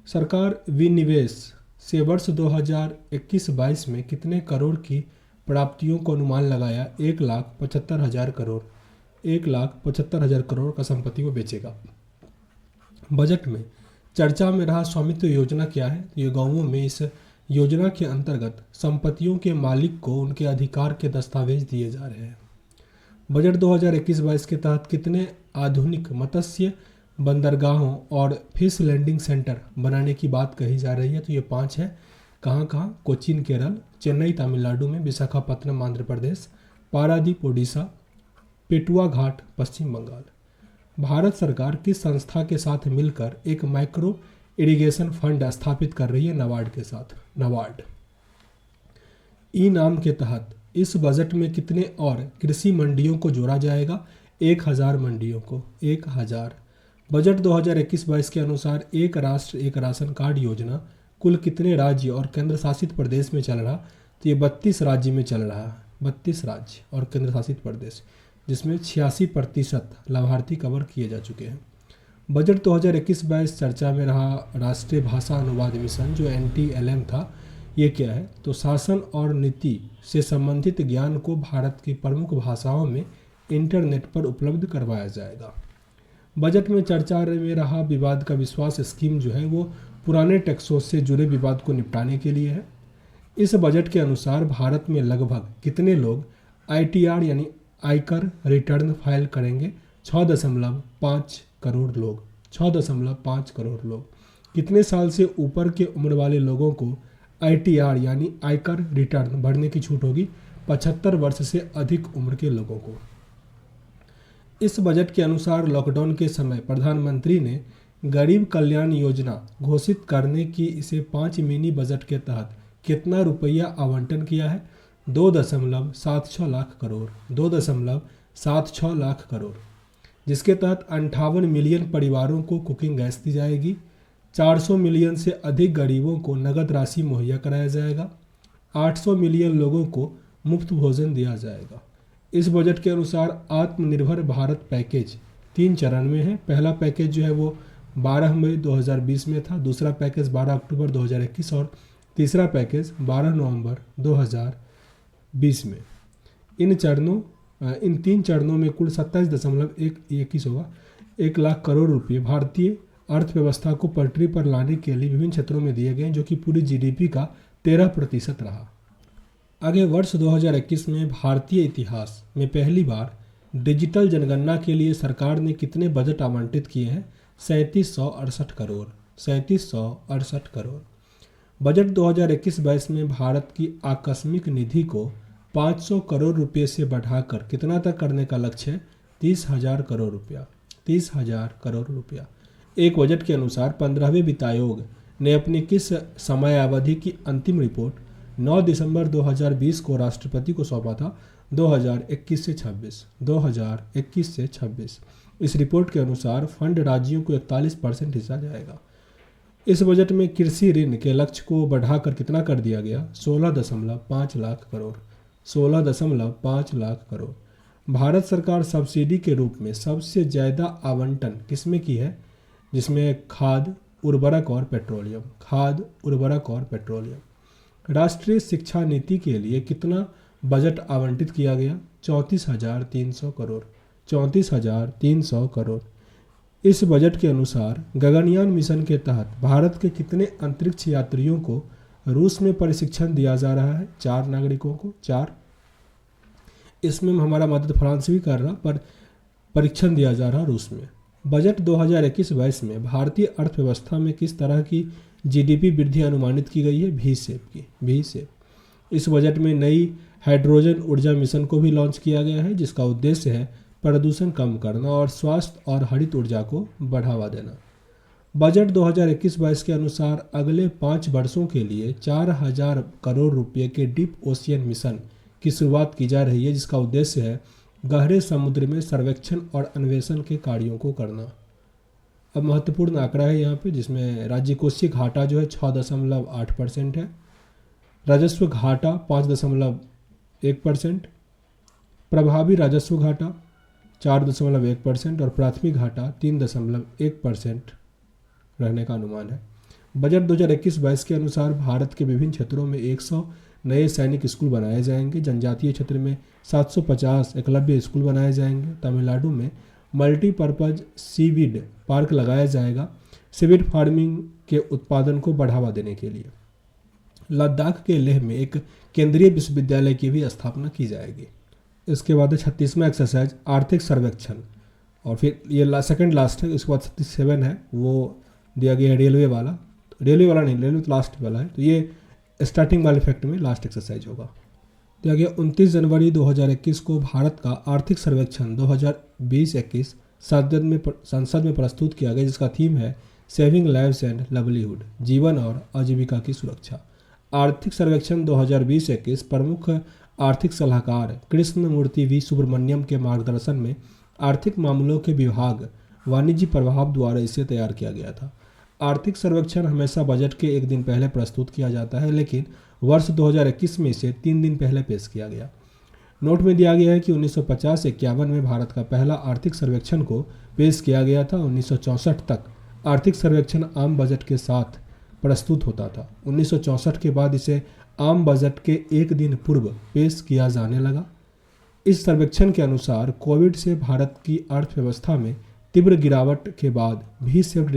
सरकार विनिवेश से वर्ष 2021-22 में कितने करोड़ की प्राप्तियों को अनुमान लगाया? 1,75,000 करोड़। 1,75,000 करोड़ का संपत्ति को बेचेगा। बजट में चर्चा में रहा स्वामित्व योजना क्या है? ये गांवों में इस योजना के अंतर्गत संपत्तियों के मालिक को उनके अधिकार के दस्तावेज दिए जा रहे हैं। बजट 2021-22 के तहत कितने आधुनिक मत्स्य बंदरगाहों और फिश लैंडिंग सेंटर बनाने की बात कही जा रही है? तो ये 5 है। कहाँ कहाँ? कोचीन केरल, चेन्नई तमिलनाडु में, विशाखापत्तनम आंध्र प्रदेश, पारादीप ओडिशा, पेटुआ घाट पश्चिम बंगाल। भारत सरकार किस संस्था के साथ मिलकर एक माइक्रो इरिगेशन फंड स्थापित कर रही है? नाबार्ड के साथ, नाबार्ड। ई नाम के तहत इस बजट में कितने और कृषि मंडियों को जोड़ा जाएगा? 1000 मंडियों को, 1000। बजट 2021-22 के अनुसार एक राष्ट्र एक राशन कार्ड योजना कुल कितने राज्य और केंद्र शासित प्रदेश में चल रहा? तो ये 32 राज्य में चल रहा है, 32 राज्य और केंद्र शासित प्रदेश, जिसमें 86% लाभार्थी कवर किए जा चुके हैं। बजट 2021-22 चर्चा में रहा राष्ट्रीय भाषा अनुवाद मिशन जो NTLM था, ये क्या है? तो शासन और नीति से संबंधित ज्ञान को भारत की प्रमुख भाषाओं में इंटरनेट पर उपलब्ध करवाया जाएगा। बजट में चर्चा में रहा विवाद का विश्वास स्कीम जो है वो पुराने टैक्सों से जुड़े विवाद को निपटाने के लिए है। इस बजट के अनुसार भारत में लगभग कितने लोग ITR यानी आयकर रिटर्न फाइल करेंगे? 6.5 करोड़ लोग, 6.5 करोड़ लोग। कितने साल से ऊपर के उम्र वाले लोगों को ITR यानी आयकर रिटर्न भरने की छूट होगी? 75 वर्ष से अधिक उम्र के लोगों को। इस बजट के अनुसार लॉकडाउन के समय प्रधानमंत्री ने गरीब कल्याण योजना घोषित करने की इसे 5 मिनी बजट के तहत कितना रुपया आवंटन किया है? 2.76 लाख करोड़, 2.76 लाख करोड़, जिसके तहत 58 मिलियन परिवारों को कुकिंग गैस दी जाएगी। 400 मिलियन से अधिक गरीबों को नगद राशि मुहैया कराया जाएगा। 800 मिलियन लोगों को मुफ्त भोजन दिया जाएगा। इस बजट के अनुसार आत्मनिर्भर भारत पैकेज 3 चरण में है। पहला पैकेज जो है वो 12 मई 2020 में था, दूसरा पैकेज 12 अक्टूबर 2021 और तीसरा पैकेज 12 नवंबर 2020 में। इन 3 चरणों में कुल 27.21 होगा 1 लाख करोड़ रुपये भारतीय अर्थव्यवस्था को पटरी पर लाने के लिए विभिन्न क्षेत्रों में दिए गए, जो कि पूरी GDP का 13% रहा। आगे वर्ष 2021 में भारतीय इतिहास में पहली बार डिजिटल जनगणना के लिए सरकार ने कितने बजट आवंटित किए हैं? 3768 करोड़, 3768 करोड़। बजट 2021-22 में भारत की आकस्मिक निधि को 500 करोड़ रुपये से बढ़ाकर कितना तक करने का लक्ष्य है? 30,000 करोड़ रुपया, 30,000 करोड़ रुपया। एक बजट के अनुसार 15वें वित्त आयोग ने अपनी किस समयावधि की अंतिम रिपोर्ट 9 दिसंबर 2020 को राष्ट्रपति को सौंपा था? 2021 से 26, 2021 से 26। इस रिपोर्ट के अनुसार फंड राज्यों को 41% हिस्सा जाएगा। इस बजट में कृषि ऋण के लक्ष्य को बढ़ाकर कितना कर दिया गया? 16.5 लाख करोड़, 16.5 लाख करोड़। भारत सरकार सब्सिडी के रूप में सबसे ज़्यादा आवंटन किसमें की है? जिसमें खाद, उर्वरक और पेट्रोलियम, खाद, उर्वरक और पेट्रोलियम। राष्ट्रीय शिक्षा नीति के लिए कितना बजट आवंटित किया गया? 34,300 करोड़, 34,300 करोड़। इस बजट के अनुसार गगनयान मिशन के तहत भारत के कितने अंतरिक्ष यात्रियों को रूस में प्रशिक्षण दिया जा रहा है? 4 नागरिकों को, 4। इसमें हमारा मदद फ्रांस भी कर रहा, पर परीक्षण दिया जा रहा रूस में। बजट 2021-22 में भारतीय अर्थव्यवस्था में किस तरह की GDP वृद्धि अनुमानित की गई है? V शेप की, V शेप। इस बजट में नई हाइड्रोजन ऊर्जा मिशन को भी लॉन्च किया गया है, जिसका उद्देश्य है प्रदूषण कम करना और स्वास्थ्य और हरित ऊर्जा को बढ़ावा देना। बजट 2021-22 के अनुसार अगले 5 वर्षों के लिए 4,000 करोड़ रुपये के डीप ओशियन मिशन की शुरुआत की जा रही है, जिसका उद्देश्य है गहरे समुद्र में सर्वेक्षण और अन्वेषण के कार्यों को करना। अब महत्वपूर्ण आंकड़ा है यहाँ पे, जिसमें राज्य कोषीय घाटा जो है 6.8% है, राजस्व घाटा 5.1%, प्रभावी राजस्व घाटा 4.1% और प्राथमिक घाटा 3.1% रहने का अनुमान है। बजट 2021-22 के अनुसार भारत के विभिन्न क्षेत्रों में 100 नए सैनिक स्कूल बनाए जाएंगे। जनजातीय क्षेत्र में 750 एकलव्य स्कूल बनाए जाएंगे। तमिलनाडु में मल्टीपर्पज़ सीवीड पार्क लगाया जाएगा सीवीड फार्मिंग के उत्पादन को बढ़ावा देने के लिए। लद्दाख के लेह में एक केंद्रीय विश्वविद्यालय की भी स्थापना की जाएगी। इसके बाद 36वां एक्सरसाइज आर्थिक सर्वेक्षण, और फिर ये सेकंड लास्ट है। इसके बाद 37 है, वो दिया गया है रेलवे वाला नहीं, रेलवे तो लास्ट वाला है। तो ये स्टार्टिंग वाले फैक्ट में लास्ट एक्सरसाइज होगा। तो आगे 29 जनवरी 2021 को भारत का आर्थिक सर्वेक्षण 2020-21 संसद में प्रस्तुत किया गया, जिसका थीम है सेविंग लाइव्स एंड लाइवलीहुड, जीवन और आजीविका की सुरक्षा। आर्थिक सर्वेक्षण 2020-21 प्रमुख आर्थिक सलाहकार कृष्ण मूर्ति वी सुब्रमण्यम के मार्गदर्शन में आर्थिक मामलों के विभाग वाणिज्य प्रभाव द्वारा इसे तैयार किया गया था। आर्थिक सर्वेक्षण हमेशा बजट के एक दिन पहले प्रस्तुत किया जाता है, लेकिन वर्ष 2021 में इसे 3 दिन पहले पेश किया गया। नोट में दिया गया है कि 1950-51 में भारत का पहला आर्थिक सर्वेक्षण को पेश किया गया था। 1964 तक आर्थिक सर्वेक्षण आम बजट के साथ प्रस्तुत होता था। 1964 के बाद इसे आम बजट के एक दिन पूर्व पेश किया जाने लगा। इस सर्वेक्षण के अनुसार कोविड से भारत की अर्थव्यवस्था में तीव्र गिरावट के बाद भी सेफ्ट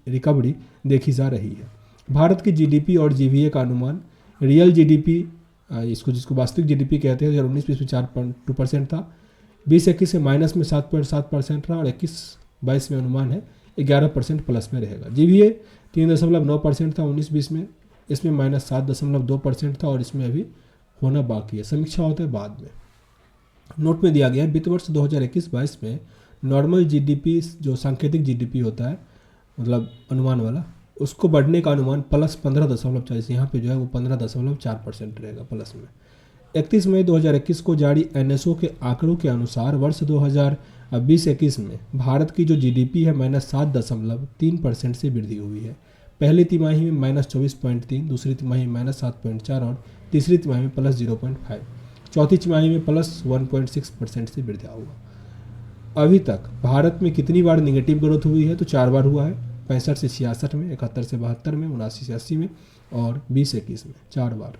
रिकवरी देखी जा रही है। भारत की जीडीपी और जीवीए का अनुमान रियल जीडीपी जिसको वास्तविक जीडीपी कहते हैं 2019-20 में 4.2% था, 20-21 से माइनस में 7.7% रहा और 21-22 में अनुमान है 11% प्लस में रहेगा। जीवीए 3.9% था 19-20 में, इसमें माइनस 7.2% था और इसमें अभी होना बाकी है, समीक्षा होता है बाद में। नोट में दिया गया है वित्त वर्ष 2021-22 में नॉर्मल जीडीपी जो सांकेतिक जीडीपी होता है मतलब अनुमान वाला, उसको बढ़ने का अनुमान प्लस 15.40, यहाँ पे जो है वो 15.4% रहेगा प्लस में। 31 मई 2021 को जारी एनएसओ के आंकड़ों के अनुसार वर्ष 2020-21 में भारत की जो जीडीपी है -7.3% से वृद्धि हुई है। पहली तिमाही में -24.3, दूसरी तिमाही में -7.4 और तीसरी तिमाही में +0.5, चौथी तिमाही में +1.6% से वृद्धि हुआ। अभी तक भारत में कितनी बार निगेटिव ग्रोथ हुई है? तो 4 बार हुआ है, 65 से 66 में, 71 से 72 में, 79 से 80 में और 20-21 में 4 बार।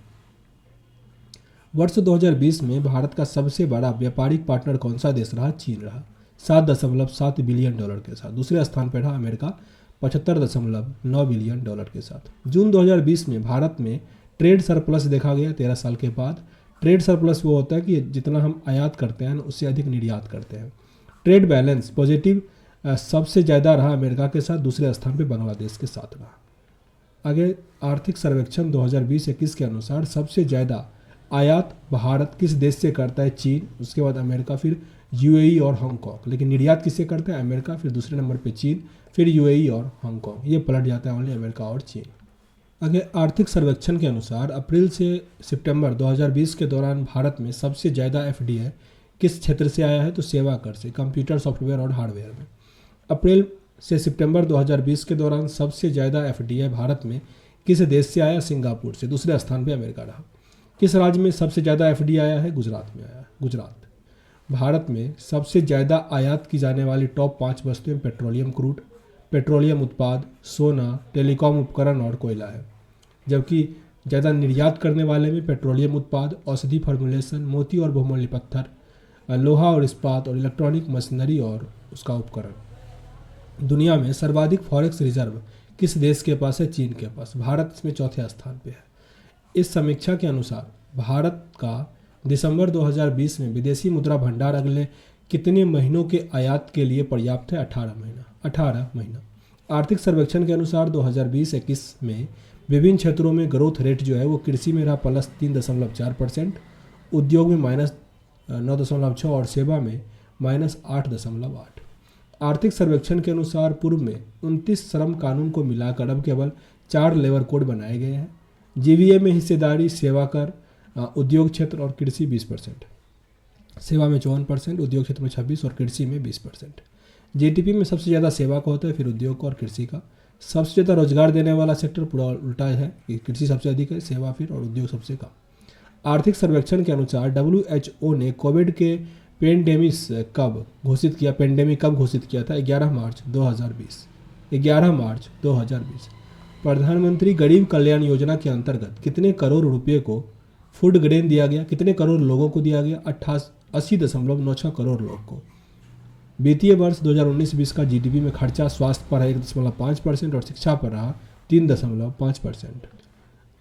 वर्ष 2020 में भारत का सबसे बड़ा व्यापारिक पार्टनर कौन सा देश रहा? चीन रहा, $7.7 बिलियन के साथ। दूसरे स्थान पर रहा अमेरिका, $75.9 बिलियन के साथ। जून 2020 में भारत में ट्रेड सरप्लस देखा गया 13 साल के बाद। ट्रेड सरप्लस वो होता है कि जितना हम आयात करते हैं उससे अधिक निर्यात करते हैं। ट्रेड बैलेंस पॉजिटिव सबसे ज़्यादा रहा अमेरिका के साथ, दूसरे स्थान पे बांग्लादेश के साथ रहा। आगे आर्थिक सर्वेक्षण 2020-21 के अनुसार सबसे ज़्यादा आयात भारत किस देश से करता है? चीन, उसके बाद अमेरिका, फिर यूएई और हांगकांग। लेकिन निर्यात किससे करता है? अमेरिका, फिर दूसरे नंबर पे चीन, फिर यूएई और हांगकांग। ये पलट जाता है ओनली अमेरिका और चीन। आगे आर्थिक सर्वेक्षण के अनुसार अप्रैल से सितंबर 2020 के दौरान भारत में सबसे ज़्यादा एफडीआई किस क्षेत्र से आया है? तो सेवा कर से, कंप्यूटर सॉफ्टवेयर और हार्डवेयर में। अप्रैल से सितंबर 2020 के दौरान सबसे ज़्यादा एफडीआई भारत में किस देश से आया? सिंगापुर से, दूसरे स्थान पे अमेरिका रहा। किस राज्य में सबसे ज़्यादा एफडीआई आया है? गुजरात में आया है, गुजरात। भारत में सबसे ज़्यादा आयात की जाने वाली टॉप 5 वस्तुएं पेट्रोलियम क्रूड, पेट्रोलियम उत्पाद, सोना, टेलीकॉम उपकरण और कोयला है। जबकि ज़्यादा निर्यात करने वाले में पेट्रोलियम उत्पाद, औषधि फॉर्मुलेशन, मोती और बहुमूल्य पत्थर, लोहा और इस्पात और इलेक्ट्रॉनिक मशीनरी और उसका उपकरण। दुनिया में सर्वाधिक फॉरेक्स रिजर्व किस देश के पास है? चीन के पास। भारत इसमें चौथे स्थान पे है। इस समीक्षा के अनुसार भारत का दिसंबर 2020 में विदेशी मुद्रा भंडार अगले कितने महीनों के आयात के लिए पर्याप्त है? 18 महीना। आर्थिक सर्वेक्षण के अनुसार 2020-21 में विभिन्न क्षेत्रों में ग्रोथ रेट जो है वो कृषि में रहा +3.4%, उद्योग में -9.6 और सेवा में -8.8। आर्थिक सर्वेक्षण के अनुसार पूर्व में 29 श्रम कानून को मिलाकर अब केवल 4 लेबर कोड बनाए गए हैं। जीवीए में हिस्सेदारी, सेवा कर, उद्योग क्षेत्र और कृषि 20%, सेवा में 54%, उद्योग क्षेत्र में 26% और कृषि में 20%। जीडीपी में सबसे ज़्यादा सेवा का होता है, फिर उद्योग का और कृषि का। सबसे ज़्यादा रोजगार देने वाला सेक्टर पूरा उल्टा है कि कृषि सबसे अधिक है, सेवा फिर और उद्योग सबसे कम। आर्थिक सर्वेक्षण के अनुसार WHO ने कोविड के पेंडेमिक कब घोषित किया था? 11 मार्च 2020। प्रधानमंत्री गरीब कल्याण योजना के अंतर्गत कितने करोड़ रुपए को फूड ग्रेन दिया गया? कितने करोड़ लोगों को दिया गया? 80.96 करोड़ लोग को। वित्तीय वर्ष 2019-20 का जीडीपी में खर्चा स्वास्थ्य पर 1.5% और शिक्षा पर रहा 3.5%।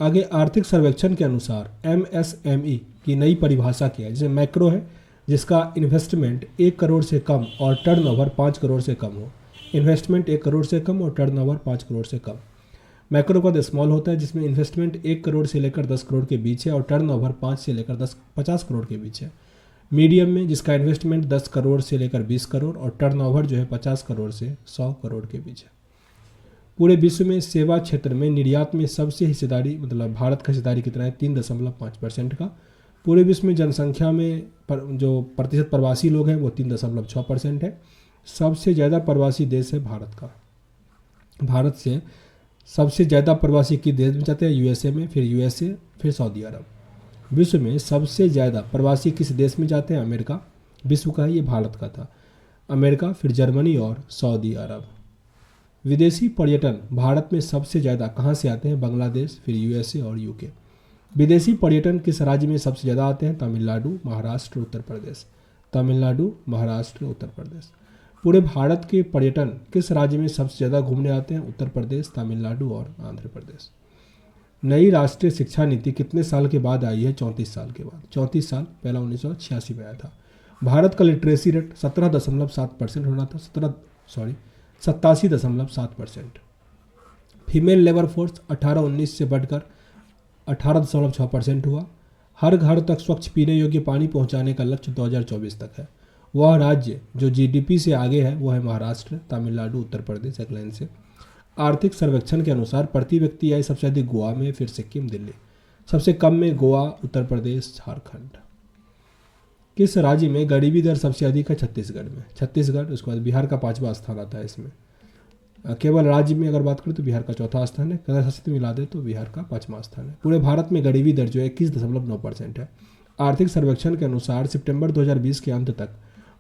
आगे आर्थिक सर्वेक्षण के अनुसार MSME की नई परिभाषा क्या है? जिसमें मैक्रो है, जिसका इन्वेस्टमेंट 1 करोड़ से कम और टर्नओवर 5 करोड़ से कम हो। इन्वेस्टमेंट 1 करोड़ से कम और टर्नओवर 5 करोड़ से कम। मैक्रो का स्मॉल होता है जिसमें इन्वेस्टमेंट 1 करोड़ से लेकर 10 करोड़ के बीच है और टर्नओवर 5 से लेकर 50 करोड़ के बीच है। मीडियम में जिसका इन्वेस्टमेंट 10 करोड़ से लेकर 20 करोड़ और टर्नओवर जो है 50 करोड़ से 100 करोड़ के बीच है। पूरे विश्व में सेवा क्षेत्र में निर्यात में सबसे हिस्सेदारी मतलब भारत का हिस्सेदारी कितना है 3.5% का। पूरे विश्व में जनसंख्या में जो प्रतिशत प्रवासी लोग हैं वो 3.6% है। सबसे ज़्यादा प्रवासी देश है भारत का। भारत से सबसे ज़्यादा प्रवासी किस देश में जाते हैं? यूएसए में, फिर यूएसए, फिर सऊदी अरब। विश्व में सबसे ज़्यादा प्रवासी किस देश में जाते हैं? अमेरिका। विश्व का ये भारत का था। अमेरिका, फिर जर्मनी और सऊदी अरब। विदेशी पर्यटन भारत में सबसे ज़्यादा कहाँ से आते हैं? बांग्लादेश, फिर यूएसए और यूके। विदेशी पर्यटन किस राज्य में सबसे ज़्यादा आते हैं? तमिलनाडु, महाराष्ट्र, उत्तर प्रदेश। तमिलनाडु, महाराष्ट्र, उत्तर प्रदेश। पूरे भारत के पर्यटन किस राज्य में सबसे ज़्यादा घूमने आते हैं? उत्तर प्रदेश, तमिलनाडु और आंध्र प्रदेश। नई राष्ट्रीय शिक्षा नीति कितने साल के बाद आई है? 34 साल के बाद। 34 साल, पहला 1986 में आया था। भारत का लिटरेसी रेट 17.7% होना था। 87.7%। फीमेल लेबर फोर्स 18-19 से बढ़कर 18.6% हुआ। हर घर तक स्वच्छ पीने योग्य पानी पहुंचाने का लक्ष्य 2024 तक है। वह राज्य जो जीडीपी से आगे है वो है महाराष्ट्र, तमिलनाडु, उत्तर प्रदेश एक लाइन से। आर्थिक सर्वेक्षण के अनुसार प्रति व्यक्ति आय सबसे अधिक गोवा में, फिर सिक्किम, दिल्ली। सबसे कम में गोवा, उत्तर प्रदेश, झारखंड। किस राज्य में गरीबी दर सबसे अधिक है? छत्तीसगढ़ में। छत्तीसगढ़, उसके बाद बिहार का 5वां स्थान आता है इसमें। केवल राज्य में अगर बात करें तो बिहार का 4था स्थान है। केंद्र शासित मिला दे तो बिहार का 5वां स्थान है। पूरे भारत में गरीबी दर जो है 21.9% है। आर्थिक सर्वेक्षण के अनुसार सितंबर 2020 के अंत तक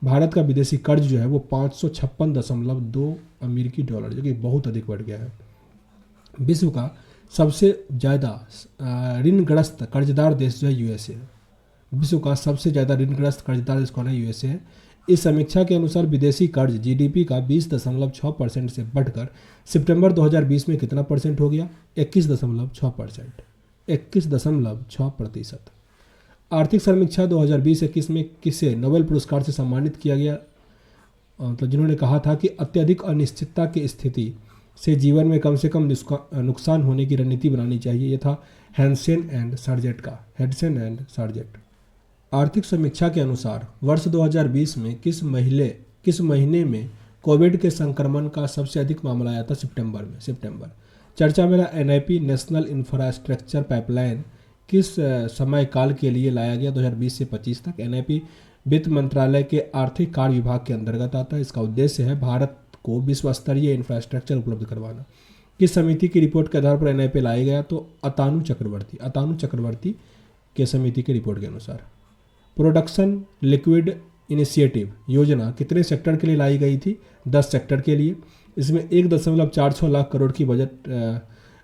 भारत का विदेशी कर्ज जो है वो 556.2 अमेरिकी डॉलर, जो कि बहुत अधिक बढ़ गया है। विश्व का सबसे ज़्यादा ऋणग्रस्त कर्जदार देश जो है यूएसए है। विश्व का सबसे ज़्यादा ऋणग्रस्त कर्जदार देश कौन है? यूएसए है। इस समीक्षा के अनुसार विदेशी कर्ज जीडीपी का 20.6% से बढ़कर सितंबर 2020 में कितना परसेंट हो गया? 21.6%। 21.6%। आर्थिक समीक्षा 2020-21 में किसे नोबेल पुरस्कार से सम्मानित किया गया? मतलब जिन्होंने कहा था कि अत्यधिक अनिश्चितता की स्थिति से जीवन में कम से कम नुकसान होने की रणनीति बनानी चाहिए। यह था हैंसेन एंड सार्जेट का। Hansen and sergeant. आर्थिक समीक्षा के अनुसार वर्ष 2020 में किस महीने में कोविड के संक्रमण का सबसे अधिक मामला आया था? सितंबर में। सितंबर। चर्चा में रहा एनआईपी नेशनल इंफ्रास्ट्रक्चर पाइपलाइन किस समय काल के लिए लाया गया? 2020 से 25 तक। एनआईपी वित्त मंत्रालय के आर्थिक कार्य विभाग के अंतर्गत आता है। इसका उद्देश्य है भारत को विश्व स्तरीय इंफ्रास्ट्रक्चर उपलब्ध करवाना। किस समिति की रिपोर्ट के आधार पर एनआईपी लाया गया? तो अतानु चक्रवर्ती के समिति की रिपोर्ट के अनुसार। प्रोडक्शन लिक्विड इनिशिएटिव योजना कितने सेक्टर के लिए लाई गई थी? 10 सेक्टर के लिए। इसमें 1.46 लाख करोड़ की बजट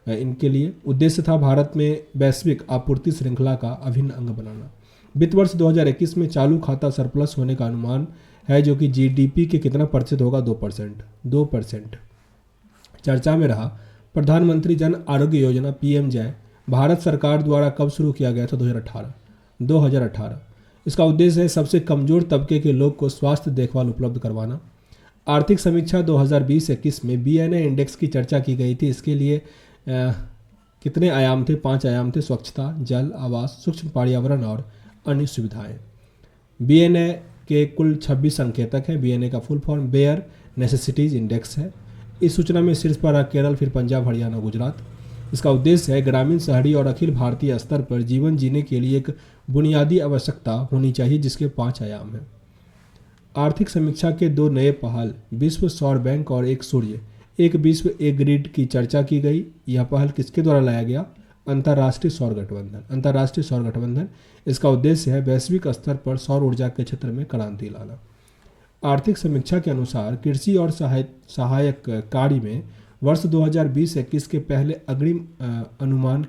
इनके लिए। उद्देश्य था भारत में वैश्विक आपूर्ति श्रृंखला का अभिन्न अंग बनाना। वित्त वर्ष 2021 में चालू खाता सरप्लस होने का अनुमान है, जो कि जीडीपी के कितना प्रतिशत होगा? 2%। चर्चा में रहा प्रधानमंत्री जन आरोग्य योजना पीएमजे भारत सरकार द्वारा कब शुरू किया गया था? 2018। इसका उद्देश्य है सबसे कमजोर तबके के लोग को स्वास्थ्य देखभाल उपलब्ध करवाना। आर्थिक समीक्षा 2020-21 में बीएनए इंडेक्स की चर्चा की गई थी। इसके लिए कितने आयाम थे? 5 आयाम थे। स्वच्छता, जल, आवास, सूक्ष्म पर्यावरण और अन्य सुविधाएं। बीएनए के कुल 26 संकेतक हैं। बीएनए का full form bear necessities index है। इस सूचना में शीर्ष पर केरल, फिर पंजाब, हरियाणा, गुजरात। इसका उद्देश्य है ग्रामीण, शहरी और अखिल भारतीय स्तर पर जीवन जीने के लिए एक बुनियादी आवश्यकता होनी चाहिए, जिसके 5 आयाम हैं। आर्थिक समीक्षा के 2 नए पहल, विश्व सौर बैंक और एक सूर्य एक विश्व एक ग्रिड की चर्चा की गई। यह पहल किसके द्वारा लाया गया? अंतर्राष्ट्रीय सौर गठबंधन। इसका उद्देश्य है वैश्विक स्तर पर सौर ऊर्जा के क्षेत्र में क्रांति लाना। आर्थिक समीक्षा के अनुसार कृषि और सहायक कार्य में वर्ष 2020-21 के पहले अग्रिम अनुमान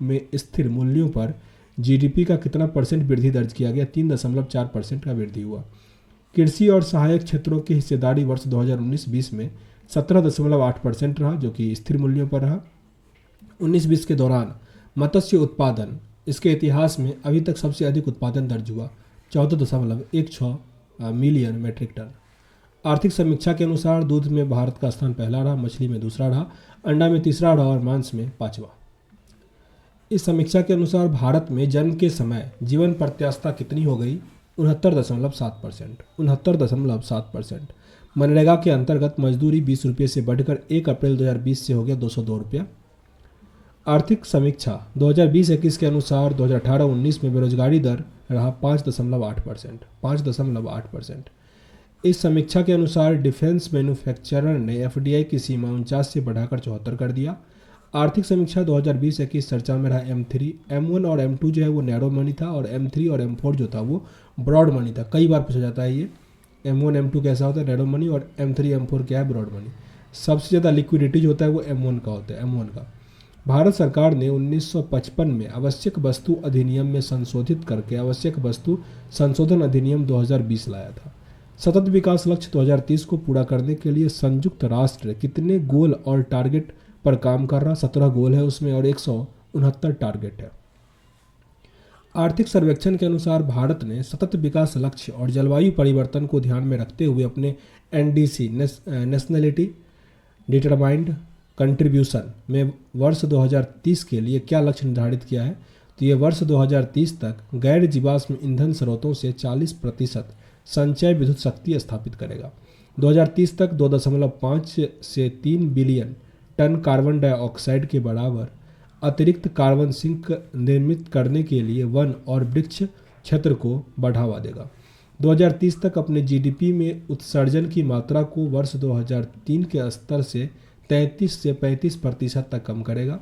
में स्थिर मूल्यों पर जीडीपी का कितना परसेंट वृद्धि दर्ज किया गया? 3.4% का वृद्धि हुआ। कृषि और सहायक क्षेत्रों की हिस्सेदारी वर्ष 2019-20 में 17.8% रहा, जो कि स्थिर मूल्यों पर रहा। 19-20 के दौरान मत्स्य उत्पादन इसके इतिहास में अभी तक सबसे अधिक उत्पादन दर्ज हुआ, 14.16 मिलियन मेट्रिक टन। आर्थिक समीक्षा के अनुसार दूध में भारत का स्थान पहला रहा, मछली में दूसरा रहा, अंडा में तीसरा रहा और मांस में पांचवा। इस समीक्षा के अनुसार भारत में जन्म के समय जीवन प्रत्याशा कितनी हो गई? 69.7%। 69.7%। मनरेगा के अंतर्गत मजदूरी 20 रुपये से बढ़कर 1 अप्रैल 2020 से हो गया 202 रुपया। आर्थिक समीक्षा 2020-21 के अनुसार 2018-19 में बेरोजगारी दर रहा 5.8%। 5.8%। इस समीक्षा के अनुसार डिफेंस मैन्युफैक्चरर ने एफडीआई की सीमा 49 से बढ़ाकर 74 कर दिया। आर्थिक समीक्षा 2020-21 चर्चा में रहा M3, M1 और M2 जो है वो नैरो मनी था और M3 और M4 जो था वो ब्रॉड मनी था। कई बार पूछा जाता है ये M1 M2 कैसा होता है, नैरो मनी, और M3 M4 क्या है, ब्रॉड मनी। सबसे ज़्यादा लिक्विडिटी जो होता है वो M1 का होता है, M1 का। भारत सरकार ने 1955 में आवश्यक वस्तु अधिनियम में संशोधित करके आवश्यक वस्तु संशोधन अधिनियम 2020 लाया था। सतत विकास लक्ष्य 2030 को पूरा करने के लिए संयुक्त राष्ट्र कितने गोल और टारगेट पर काम कर रहा? 17 गोल है उसमें और 169 टारगेट है। आर्थिक सर्वेक्षण के अनुसार भारत ने सतत विकास लक्ष्य और जलवायु परिवर्तन को ध्यान में रखते हुए अपने NDC नेशनलिटी डिटरमाइंड कंट्रीब्यूशन में वर्ष 2030 के लिए क्या लक्ष्य निर्धारित किया है? तो ये वर्ष 2030 तक गैर जीवाश्म ईंधन स्रोतों से 40% संचय विद्युत शक्ति स्थापित करेगा। 2030 तक 2.5 से 3 बिलियन टन कार्बन डाइऑक्साइड के बराबर अतिरिक्त कार्बन सिंक निर्मित करने के लिए वन और वृक्ष क्षेत्र को बढ़ावा देगा। 2030 तक अपने GDP में उत्सर्जन की मात्रा को वर्ष 2003 के स्तर से 33 से 35% तक कम करेगा।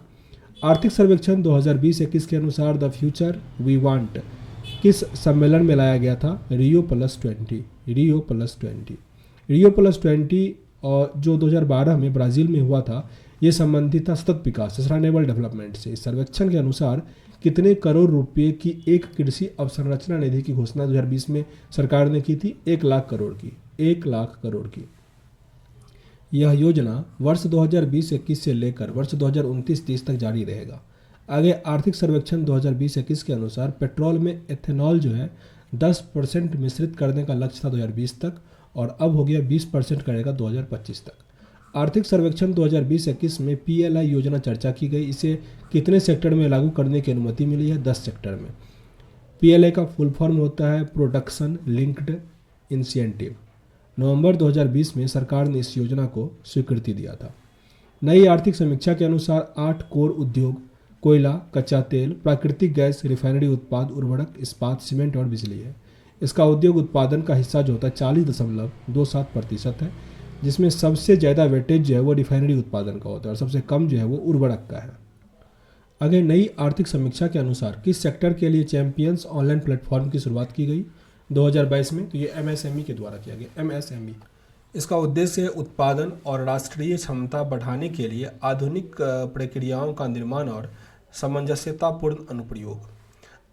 आर्थिक सर्वेक्षण 2020-21 के अनुसार द फ्यूचर वी वांट किस सम्मेलन में लाया गया था? रियो+20। रियो+20 और जो 2012 में ब्राज़ील में हुआ था, ये संबंधित था सतत विकास, सस्टेनेबल डेवलपमेंट से। इस सर्वेक्षण के अनुसार कितने करोड़ रुपए की एक कृषि अवसंरचना निधि की घोषणा 2020 में सरकार ने की थी? 1 लाख करोड़ की। 1 लाख करोड़ की यह योजना वर्ष 2020-21 से लेकर वर्ष 2029-30 तक जारी रहेगा। आगे आर्थिक सर्वेक्षण 2020-21 के अनुसार पेट्रोल में एथेनॉल जो है 10% मिश्रित करने का लक्ष्य था 2020 तक और अब हो गया 20% करेगा 2025 तक। आर्थिक सर्वेक्षण 2020-21 में PLI योजना चर्चा की गई। इसे कितने सेक्टर में लागू करने की अनुमति मिली है? 10 सेक्टर में। PLI का फुल फॉर्म होता है प्रोडक्शन लिंक्ड इंसेंटिव। नवंबर 2020 में सरकार ने इस योजना को स्वीकृति दिया था। नई आर्थिक समीक्षा के अनुसार 8 कोर उद्योग कोयला, कच्चा तेल, प्राकृतिक गैस, रिफाइनरी उत्पाद, उर्वरक, इस्पात, सीमेंट और बिजली है। इसका उद्योग उत्पादन का हिस्सा जो होता है 40.27% है, जिसमें सबसे ज़्यादा वेटेज जो है वो रिफाइनरी उत्पादन का होता है और सबसे कम जो है वो उर्वरक का है। अगर नई आर्थिक समीक्षा के अनुसार किस सेक्टर के लिए चैंपियंस ऑनलाइन प्लेटफॉर्म की शुरुआत की गई 2022 में? तो ये MSME के द्वारा किया गया। MSME इसका उद्देश्य है उत्पादन और राष्ट्रीय क्षमता बढ़ाने के लिए आधुनिक प्रक्रियाओं का निर्माण और सामंजस्यतापूर्ण अनुप्रयोग।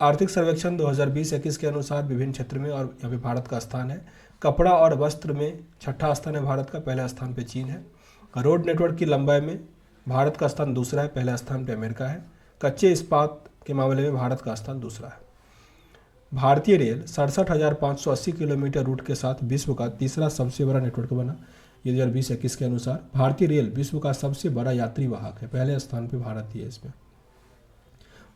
आर्थिक सर्वेक्षण 2020-21 के अनुसार विभिन्न क्षेत्र में और यहाँ पे भारत का स्थान है। कपड़ा और वस्त्र में 6ठा स्थान है भारत का, पहला स्थान पे चीन है। रोड नेटवर्क की लंबाई में भारत का स्थान दूसरा है, पहला स्थान पे अमेरिका है। कच्चे इस्पात के मामले में भारत का स्थान दूसरा है। भारतीय रेल 67,580 किलोमीटर रूट के साथ विश्व का तीसरा सबसे बड़ा नेटवर्क बना। ये 2020-21 के अनुसार भारतीय रेल विश्व का सबसे बड़ा यात्री वाहक है, पहले स्थान पे भारत ही है इसमें।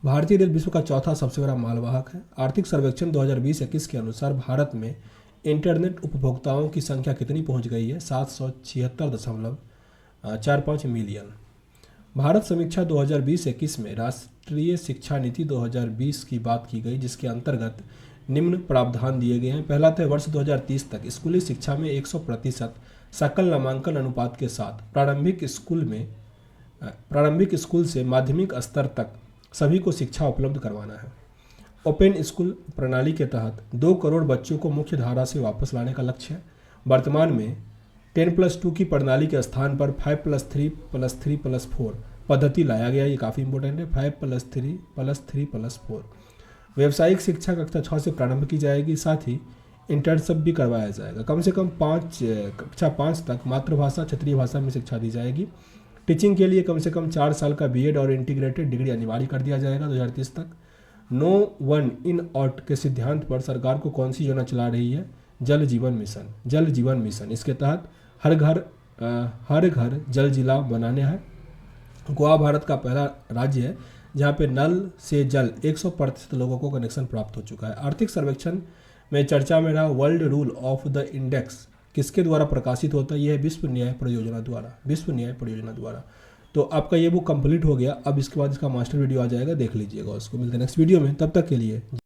भारतीय रेल विश्व का चौथा सबसे बड़ा मालवाहक है। आर्थिक सर्वेक्षण 2020-21 के अनुसार भारत में इंटरनेट उपभोक्ताओं की संख्या कितनी पहुंच गई है? 776.45 मिलियन। भारत समीक्षा 2020-21 में राष्ट्रीय शिक्षा नीति 2020 की बात की गई, जिसके अंतर्गत निम्न प्रावधान दिए गए हैं। पहला था वर्ष 2030 तक स्कूली शिक्षा में 100% सकल नामांकन अनुपात के साथ प्रारंभिक स्कूल से माध्यमिक स्तर तक सभी को शिक्षा उपलब्ध करवाना है। ओपन स्कूल प्रणाली के तहत 2 करोड़ बच्चों को मुख्य धारा से वापस लाने का लक्ष्य है। वर्तमान में 10+2 की प्रणाली के स्थान पर 5+3+3+4 पद्धति लाया गया। ये काफ़ी इंपॉर्टेंट है, 5+3+3+4। व्यावसायिक शिक्षा कक्षा 6 से प्रारंभ की जाएगी, साथ ही इंटर्नशिप भी करवाया जाएगा। कम से कम कक्षा 5 तक मातृभाषा क्षेत्रीय भाषा में शिक्षा दी जाएगी। टीचिंग के लिए कम से कम 4 साल का B.Ed और इंटीग्रेटेड डिग्री अनिवार्य कर दिया जाएगा 2030 तक। नो वन इन आउट के सिद्धांत पर सरकार को कौन सी योजना चला रही है? जल जीवन मिशन। जल जीवन मिशन इसके तहत हर घर जल जिला बनाने हैं। गोवा भारत का पहला राज्य है जहाँ पे नल से जल 100% लोगों को कनेक्शन प्राप्त हो चुका है। आर्थिक सर्वेक्षण में चर्चा में रहा world rule of the index किसके द्वारा प्रकाशित होता है? यह है विश्व न्याय परियोजना द्वारा। तो आपका ये बुक कंप्लीट हो गया। अब इसके बाद इसका मास्टर वीडियो आ जाएगा, देख लीजिएगा उसको। मिलते हैं नेक्स्ट वीडियो में, तब तक के लिए।